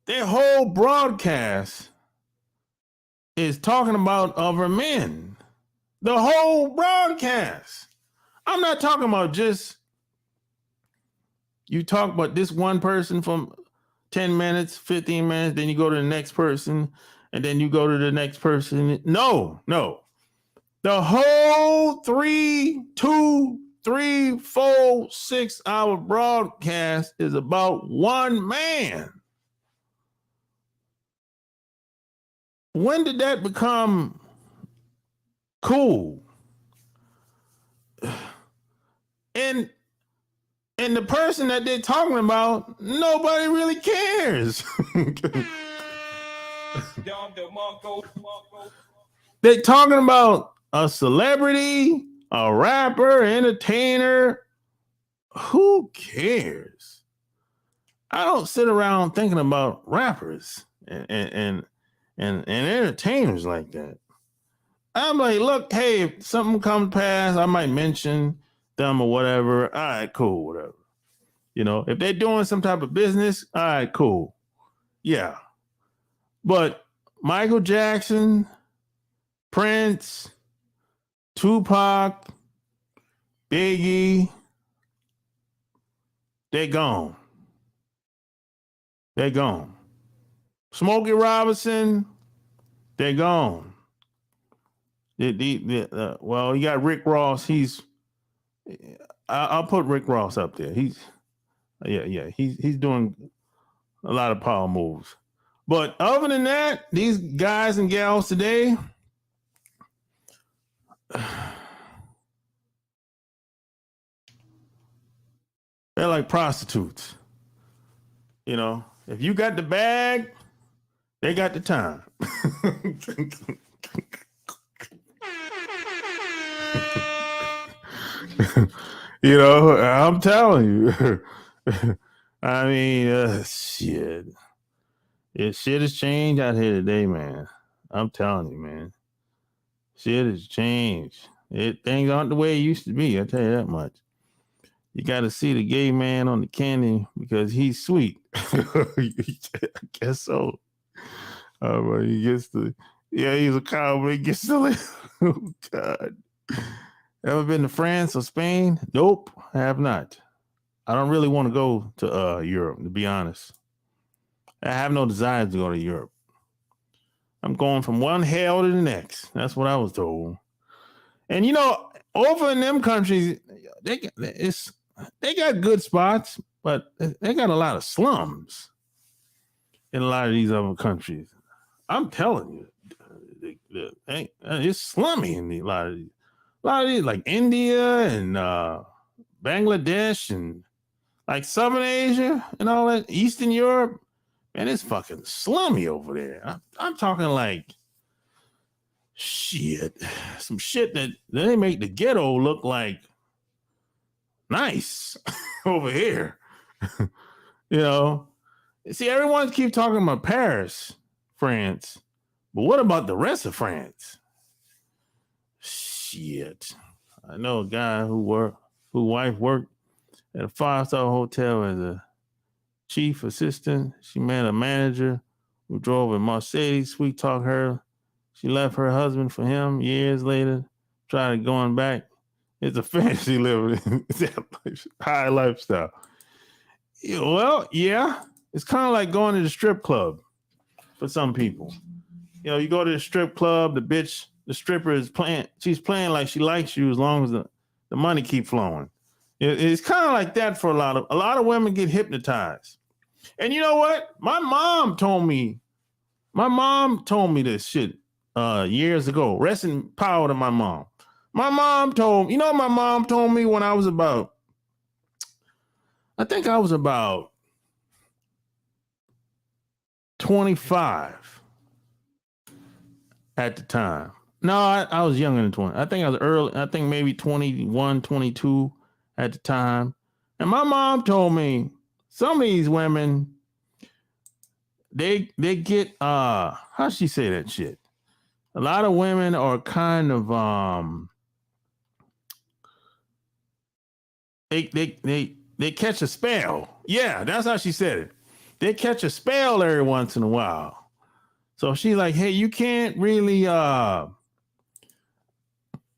Their whole broadcast is talking about other men. The whole broadcast. I'm not talking about just you talk about this one person from 10 minutes, 15 minutes, then you go to the next person, and then you go to the next person. No. The whole 3, 2, 3, 4, 6 hour broadcast is about one man. When did that become cool? And the person that they're talking about, nobody really cares. They're talking about a celebrity, a rapper, entertainer. Who cares? I don't sit around thinking about rappers and entertainers like that. I'm like, look, hey, if something comes past, I might mention them or whatever. All right, cool, whatever. You know, if they're doing some type of business, all right, cool. Yeah. But Michael Jackson, Prince, Tupac, Biggie, They're gone. They're gone. Smokey Robinson, they're gone. Well, you got Rick Ross. I'll put Rick Ross up there. He's doing a lot of power moves. But other than that, these guys and gals today, they're like prostitutes. You know, if you got the bag, they got the time. You know, I'm telling you. I mean, shit. Shit has changed out here today, man. I'm telling you, man. Shit has changed. Things aren't the way it used to be. I tell you that much. You got to see the gay man on the candy because he's sweet. I guess so. But he's a cowboy. He gets to oh, God. Ever been to France or Spain? Nope, I have not. I don't really want to go to Europe, to be honest. I have no desire to go to Europe. I'm going from one hell to the next. That's what I was told. And, you know, over in them countries, they got good spots, but they got a lot of slums in a lot of these other countries. I'm telling you, it's slummy in a lot of these, like India and Bangladesh and like Southern Asia and all that, Eastern Europe. Man, it's fucking slummy over there. I'm talking like shit, some shit that they make the ghetto look like nice over here. You know, see, everyone keeps talking about Paris, France, but what about the rest of France? Shit, I know a guy whose wife worked at a 5-star hotel as a chief assistant. She met a manager who drove a Mercedes, sweet talk her. She left her husband for him years later, tried going back. It's a fantasy living, high lifestyle. Well, yeah, it's kind of like going to the strip club for some people. You know, you go to the strip club, the stripper is playing, she's playing like she likes you as long as the money keep flowing. It's kind of like that for a lot of women get hypnotized. And you know what? My mom told me this shit years ago. Rest in power to my mom. My mom told me when I was about 25 at the time. No, I was younger than 20. I think I was early. I think maybe 21, 22 at the time. And my mom told me some of these women, they get how she say that shit? A lot of women are kind of they catch a spell. Yeah, that's how she said it. They catch a spell every once in a while. So she's like, hey, you can't really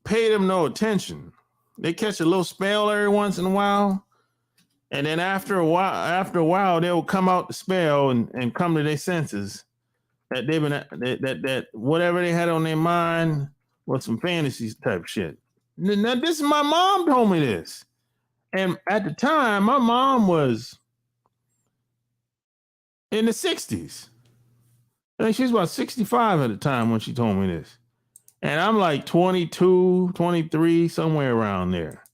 pay them no attention. They catch a little spell every once in a while. And then after a while, they'll come out the spell and come to their senses that they've been that whatever they had on their mind was some fantasy type shit. Now, this is my mom told me this. And at the time, my mom was in the 60s. I think she was about 65 at the time when she told me this. And I'm like 22, 23, somewhere around there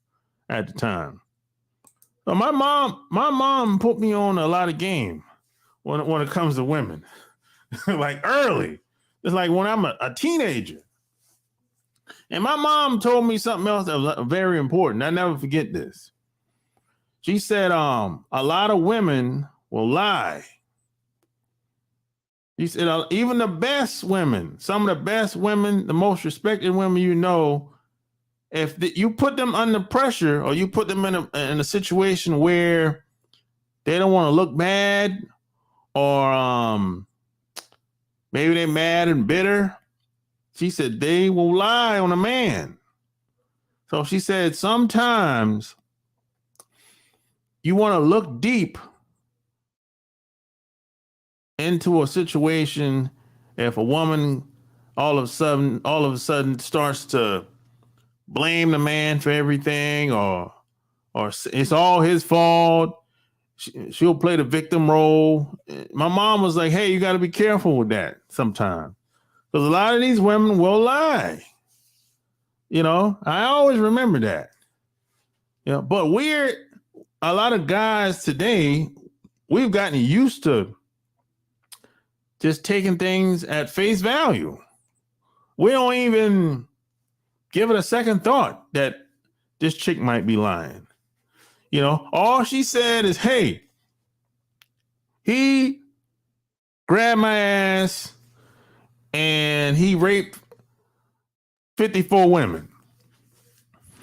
at the time. So my mom put me on a lot of game when it comes to women. Like early. It's like when I'm a teenager. And my mom told me something else that was very important. I never forget this. She said, a lot of women will lie. She said, even the best women, some of the best women, the most respected women you know, if you put them under pressure or you put them in a situation where they don't want to look bad or maybe they're mad and bitter, she said they will lie on a man. So she said sometimes you want to look deep into a situation. If a woman all of a sudden starts to blame the man for everything, or it's all his fault, she'll play the victim role. My mom was like, hey, you got to be careful with that sometimes, because a lot of these women will lie. I always remember that. But a lot of guys today, we've gotten used to just taking things at face value. We don't even give it a second thought that this chick might be lying. All she said is, hey, he grabbed my ass and he raped 54 women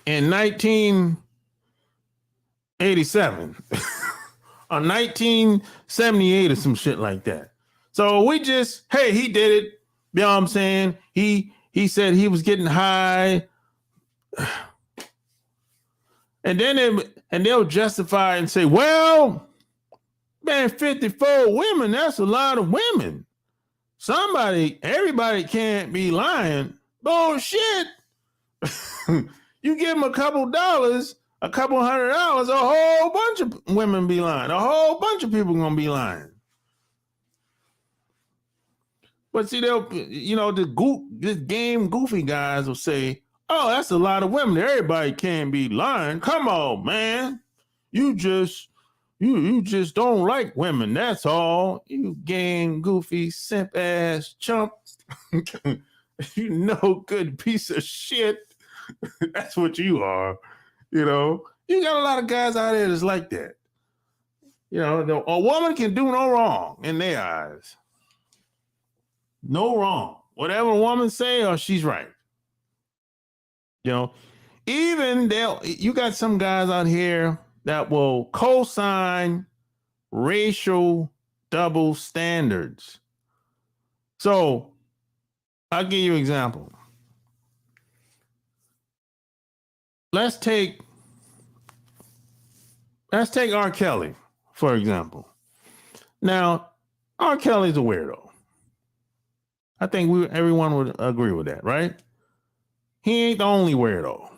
in 1987 or 1978 or some shit like that. So we just, hey, he did it. You know what I'm saying? He said he was getting high. And then they'll justify and say, well, man, 54 women, that's a lot of women. Everybody can't be lying. Bullshit. You give them a couple $100, a whole bunch of women be lying. A whole bunch of people gonna be lying. But see, this game goofy guys will say, oh, that's a lot of women. Everybody can't be lying. Come on, man. You just don't like women. That's all. You game goofy, simp ass chump. You no good piece of shit. That's what you are. You got a lot of guys out there that's like that. A woman can do no wrong in their eyes. No wrong. Whatever a woman say, she's right. Even you got some guys out here that will co-sign racial double standards. So I'll give you an example. Let's take R. Kelly, for example. Now, R. Kelly's a weirdo. I think everyone would agree with that, right? He ain't the only weirdo.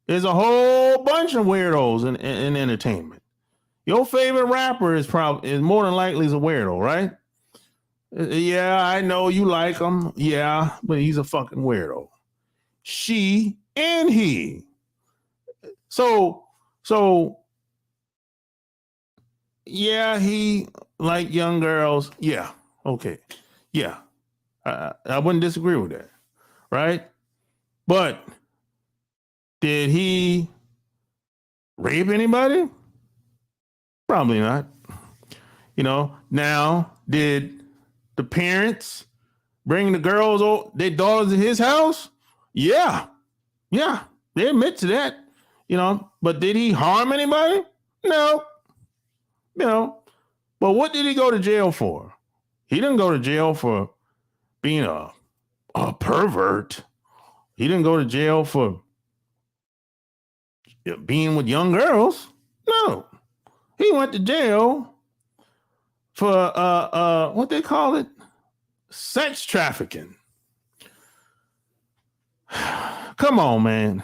There's a whole bunch of weirdos in entertainment. Your favorite rapper is more than likely is a weirdo, right? Yeah, I know you like him. Yeah, but he's a fucking weirdo. She and he. So yeah, he like young girls. Yeah, okay. Yeah, I wouldn't disagree with that, right? But did he rape anybody? Probably not. Now, did the parents bring the girls, their daughters to his house? Yeah, they admit to that. But did he harm anybody? No. But what did he go to jail for? He didn't go to jail for being a pervert. He didn't go to jail for being with young girls. No. He went to jail for what they call it? Sex trafficking. Come on, man.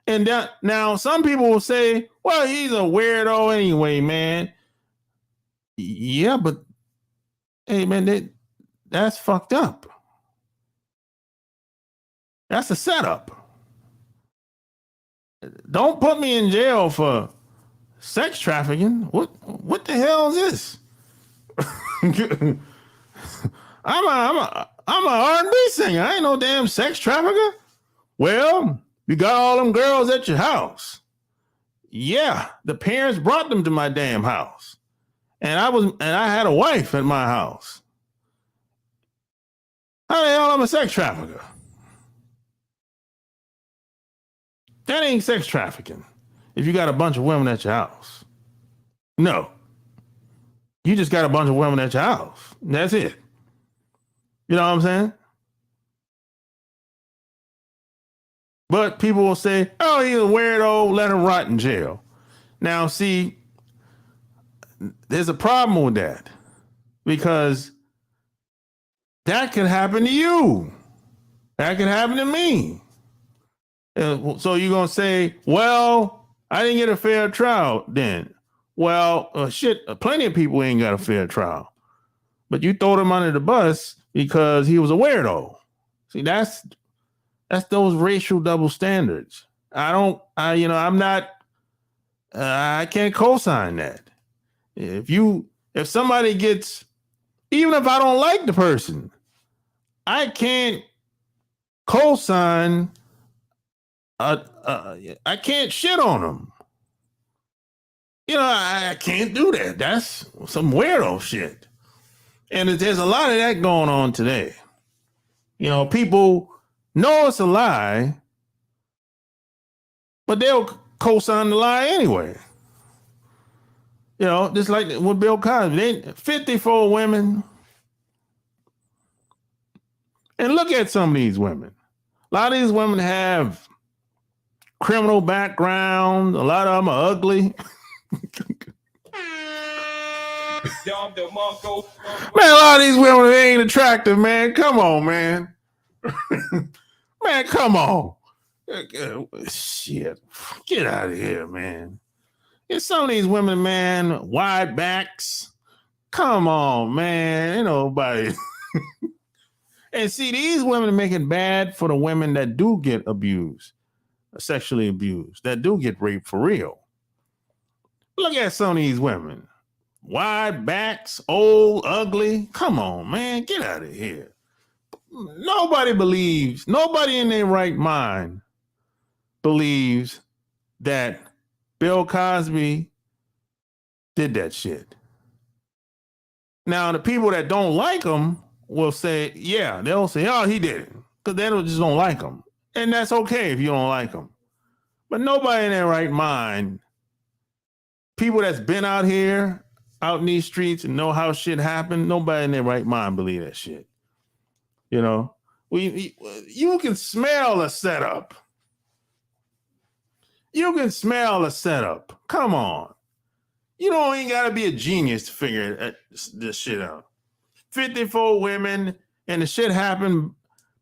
And now some people will say, well, he's a weirdo anyway, man. Yeah, but hey, man, that's fucked up. That's a setup. Don't put me in jail for sex trafficking. What the hell is this? I'm a R&B singer. I ain't no damn sex trafficker. Well, you got all them girls at your house. Yeah, the parents brought them to my damn house. And I had a wife at my house. How the hell am I a sex trafficker? That ain't sex trafficking. If you got a bunch of women at your house. No. You just got a bunch of women at your house. That's it. You know what I'm saying? But people will say, oh, he's a weirdo, let him rot in jail. Now, see, there's a problem with that because that could happen to you. That could happen to me. So you're going to say, well, I didn't get a fair trial then. Well, shit, plenty of people ain't got a fair trial. But you throw him under the bus because he was a weirdo. See, that's those racial double standards. I'm not, I can't co-sign that. If somebody gets, even if I don't like the person, I can't co-sign, I can't shit on them. I can't do that. That's some weirdo shit. And there's a lot of that going on today. People know it's a lie, but they'll co-sign the lie anyway. Just like with Bill Cosby, 54 women. And look at some of these women. A lot of these women have criminal backgrounds. A lot of them are ugly. Man, a lot of these women ain't attractive, man. Come on, man. Man, come on. Shit. Get out of here, man. It's some of these women, man, wide backs. Come on, man. Ain't nobody. And see, these women make it bad for the women that do get abused, sexually abused, that do get raped for real. Look at some of these women. Wide backs, old, ugly. Come on, man. Get out of here. Nobody in their right mind believes that Bill Cosby did that shit. Now, the people that don't like him will say, yeah, they'll say, oh, he did it. Because they just don't like him. And that's okay if you don't like him. But nobody in their right mind, people that's been out here, out in these streets and know how shit happened, nobody in their right mind believe that shit. You can smell a setup. You can smell a setup. Come on. You ain't got to be a genius to figure this shit out. 54 women, and the shit happened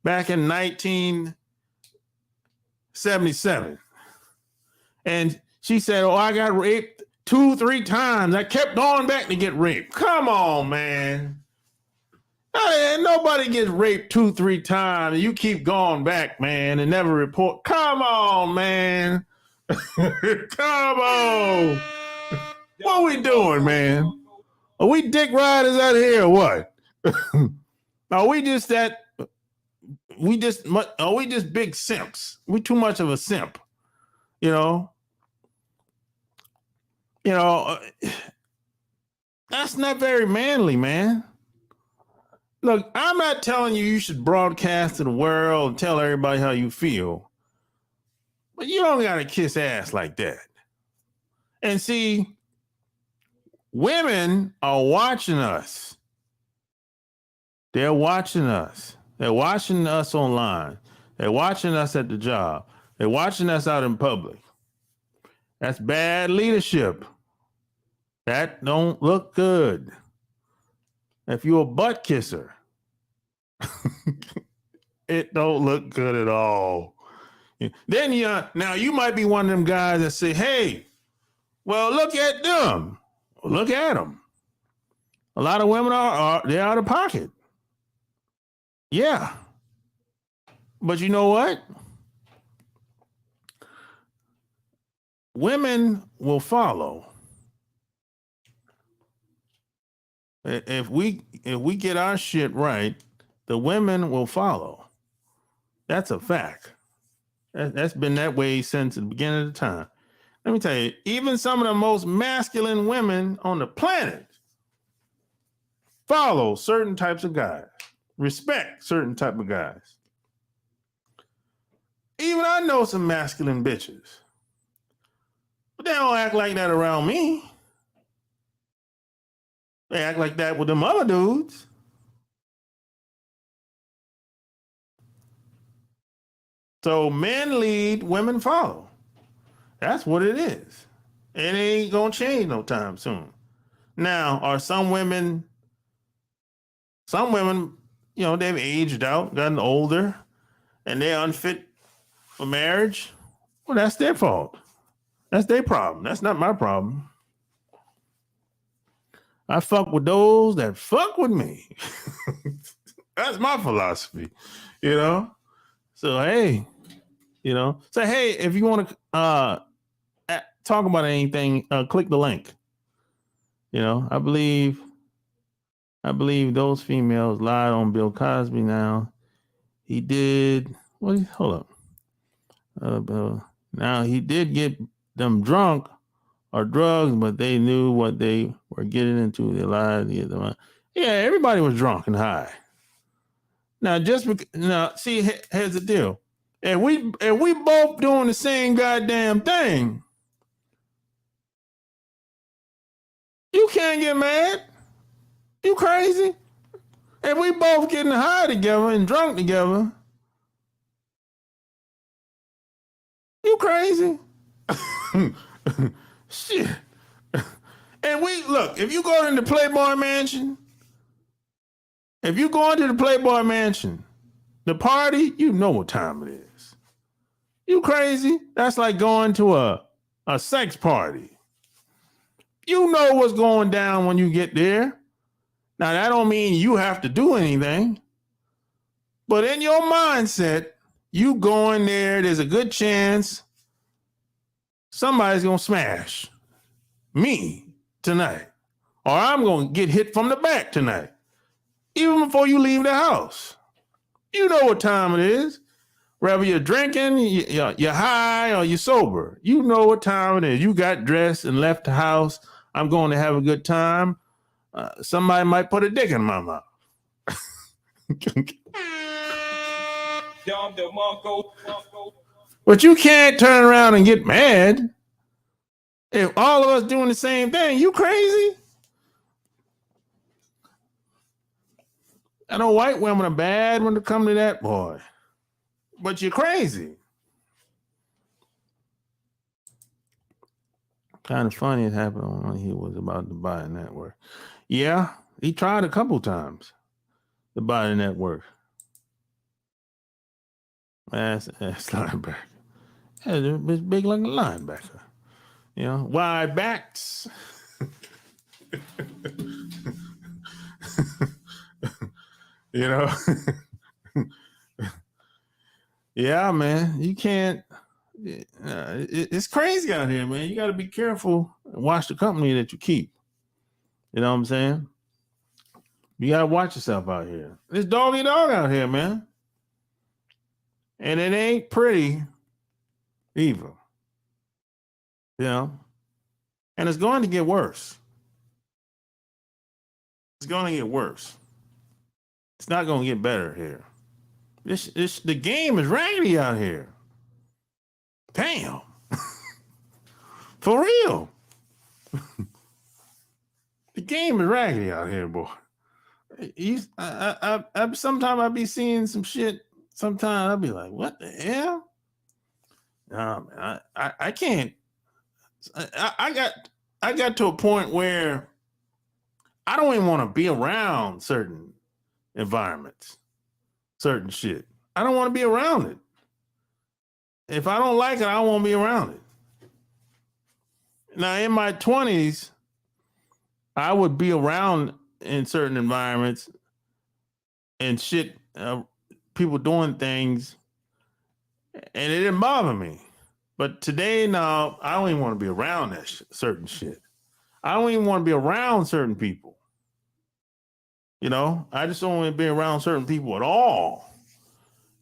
back in 1977. And she said, oh, I got raped 2-3 times. I kept going back to get raped. Come on, man. Nobody gets raped 2-3 times. You keep going back, man, and never report. Come on, man. Come on. What are we doing, man? Are we dick riders out here or what? Are we just big simps? We too much of a simp, that's not very manly, man. Look, I'm not telling you should broadcast to the world and tell everybody how you feel, but you don't got to kiss ass like that. And see, women are watching us. They're watching us. They're watching us online. They're watching us at the job. They're watching us out in public. That's bad leadership. That don't look good. If you're a butt kisser, it don't look good at all. Then now you might be one of them guys that say, hey, well, look at them. Look at them. A lot of women they're out of pocket. Yeah. But you know what? Women will follow. If we get our shit right, the women will follow. That's a fact. That's been that way since the beginning of the time. Let me tell you, even some of the most masculine women on the planet follow certain types of guys, respect certain type of guys. Even I know some masculine bitches, but they don't act like that around me. They act like that with them other dudes. So men lead, women follow. That's what it is. It ain't gonna change no time soon. Now, are some women, they've aged out, gotten older, and they're unfit for marriage? Well, that's their fault. That's their problem. That's not my problem. I fuck with those that fuck with me. That's my philosophy, you know? So, hey, say, hey, if you want to talk about anything, click the link. I believe those females lied on Bill Cosby now. He did, hold up. Now, he did get them drunk or drugs, but they knew what they were getting into. They lied. Yeah, everybody was drunk and high. Now, see, here's the deal. If we both doing the same goddamn thing, you can't get mad. You crazy? If we both getting high together and drunk together, you crazy? Shit. And if you go into Playboy Mansion, the party, you know what time it is. You crazy? That's like going to a sex party. You know what's going down when you get there. Now, that don't mean you have to do anything. But in your mindset, you going there, there's a good chance somebody's going to smash me tonight. Or I'm going to get hit from the back tonight. Even before you leave the house. You know what time it is. Whether you're drinking, you're high, or you're sober. You know what time it is. You got dressed and left the house. I'm going to have a good time. Somebody might put a dick in my mouth. But you can't turn around and get mad if all of us doing the same thing. You crazy? I know white women are bad when it comes to that, boy. But you're crazy. Kind of funny it happened when he was about to buy a network. Yeah, he tried a couple times to buy the network. That's linebacker. It's big like a linebacker. Wide backs. Yeah, man. You can't. It's crazy out here, man. You got to be careful and watch the company that you keep. You know what I'm saying? You got to watch yourself out here. It's doggy dog out here, man. And it ain't pretty either. And it's going to get worse. It's going to get worse. It's not going to get better here. The game is raggedy out here. Damn. For real. The game is raggedy out here, boy. Sometimes I be seeing some shit. Sometimes I'll be like, what the hell? I can't. I got to a point where I don't even want to be around certain environments, certain shit. I don't want to be around it. If I don't like it, I don't want to be around it. Now, in my 20s, I would be around in certain environments and shit, people doing things, and it didn't bother me. But today, now, I don't even want to be around that certain shit. I don't even want to be around certain people. I just don't want to be around certain people at all.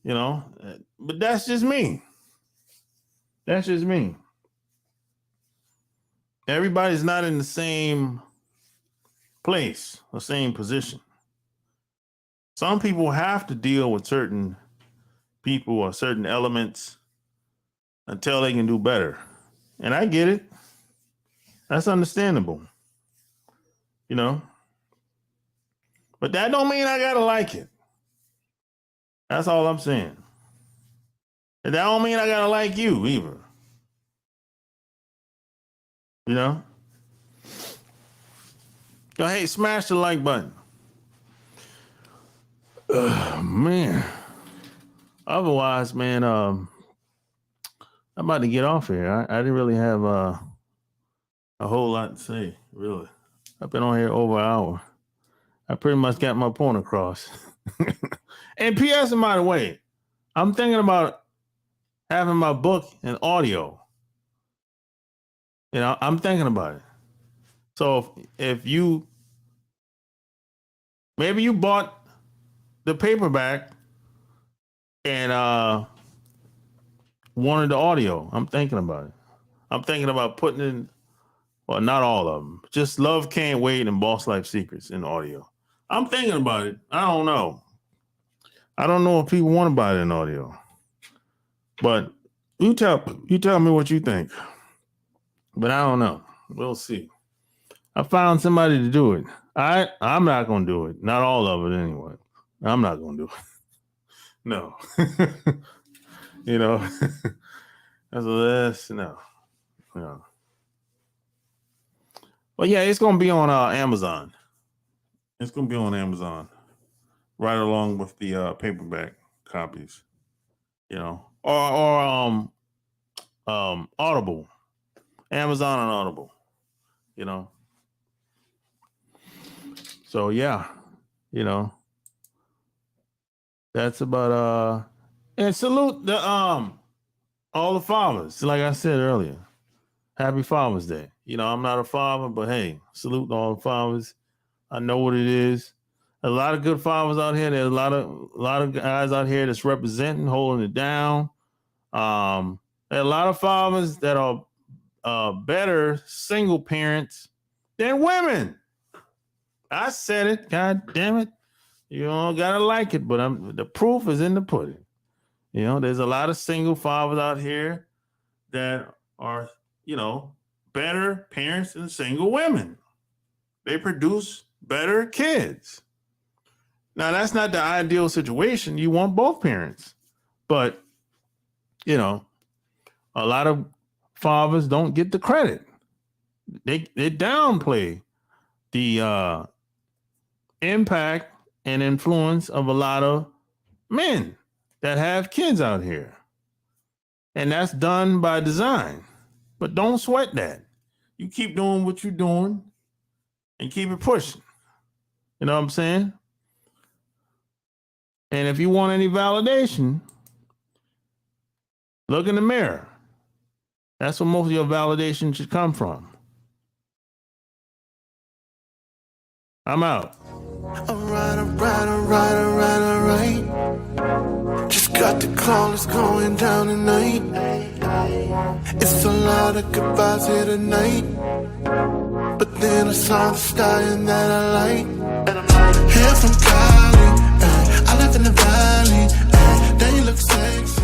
But that's just me. That's just me. Everybody's not in the same place or same position. Some people have to deal with certain people or certain elements until they can do better. And I get it. That's understandable. But that don't mean I gotta like it. That's all I'm saying. And that don't mean I gotta like you either. You know? So, hey, smash the like button. Man. Otherwise, man, I'm about to get off here. I didn't really have a whole lot to say, really. I've been on here over an hour. I pretty much got my point across. And P.S. by the way, I'm thinking about having my book in audio. You know, I'm thinking about it. So if you, maybe you bought the paperback and wanted the audio, I'm thinking about it. I'm thinking about putting in, well, not all of them, just Love Can't Wait and Boss Life Secrets in audio. I'm thinking about it. I don't know. I don't know if people want to buy it in audio, but you tell me what you think. But I don't know. We'll see. I found somebody to do it. I'm not going to do it. Not all of it anyway. I'm not going to do it. No. You know, that's this. No. But yeah, it's going to be on Amazon. It's going to be on Amazon right along with the paperback copies, you know, or Audible, Amazon and Audible, you know. So yeah, you know, that's about and salute the all the fathers. Like I said earlier, happy Father's Day. You know, I'm not a father, but hey, salute all the fathers. I know what it is. A lot of good fathers out here. There's a lot of guys out here that's representing, holding it down. There are a lot of fathers that are better single parents than women. I said it. God damn it. You don't gotta like it, but the proof is in the pudding. You know, there's a lot of single fathers out here that are, you know, better parents than single women. They produce better kids. Now, that's not the ideal situation. You want both parents. But, you know, a lot of fathers don't get the credit. They downplay the impact and influence of a lot of men that have kids out here. And that's done by design. But don't sweat that. You keep doing what you're doing and keep it pushing. You know what I'm saying? And if you want any validation, look in the mirror. That's where most of your validation should come from. I'm out. All right. Just got the call, it's going down tonight. It's a lot of goodbyes here tonight. But then I saw the stallion that I like. Here from Cali, I live in the valley. Then you look sexy.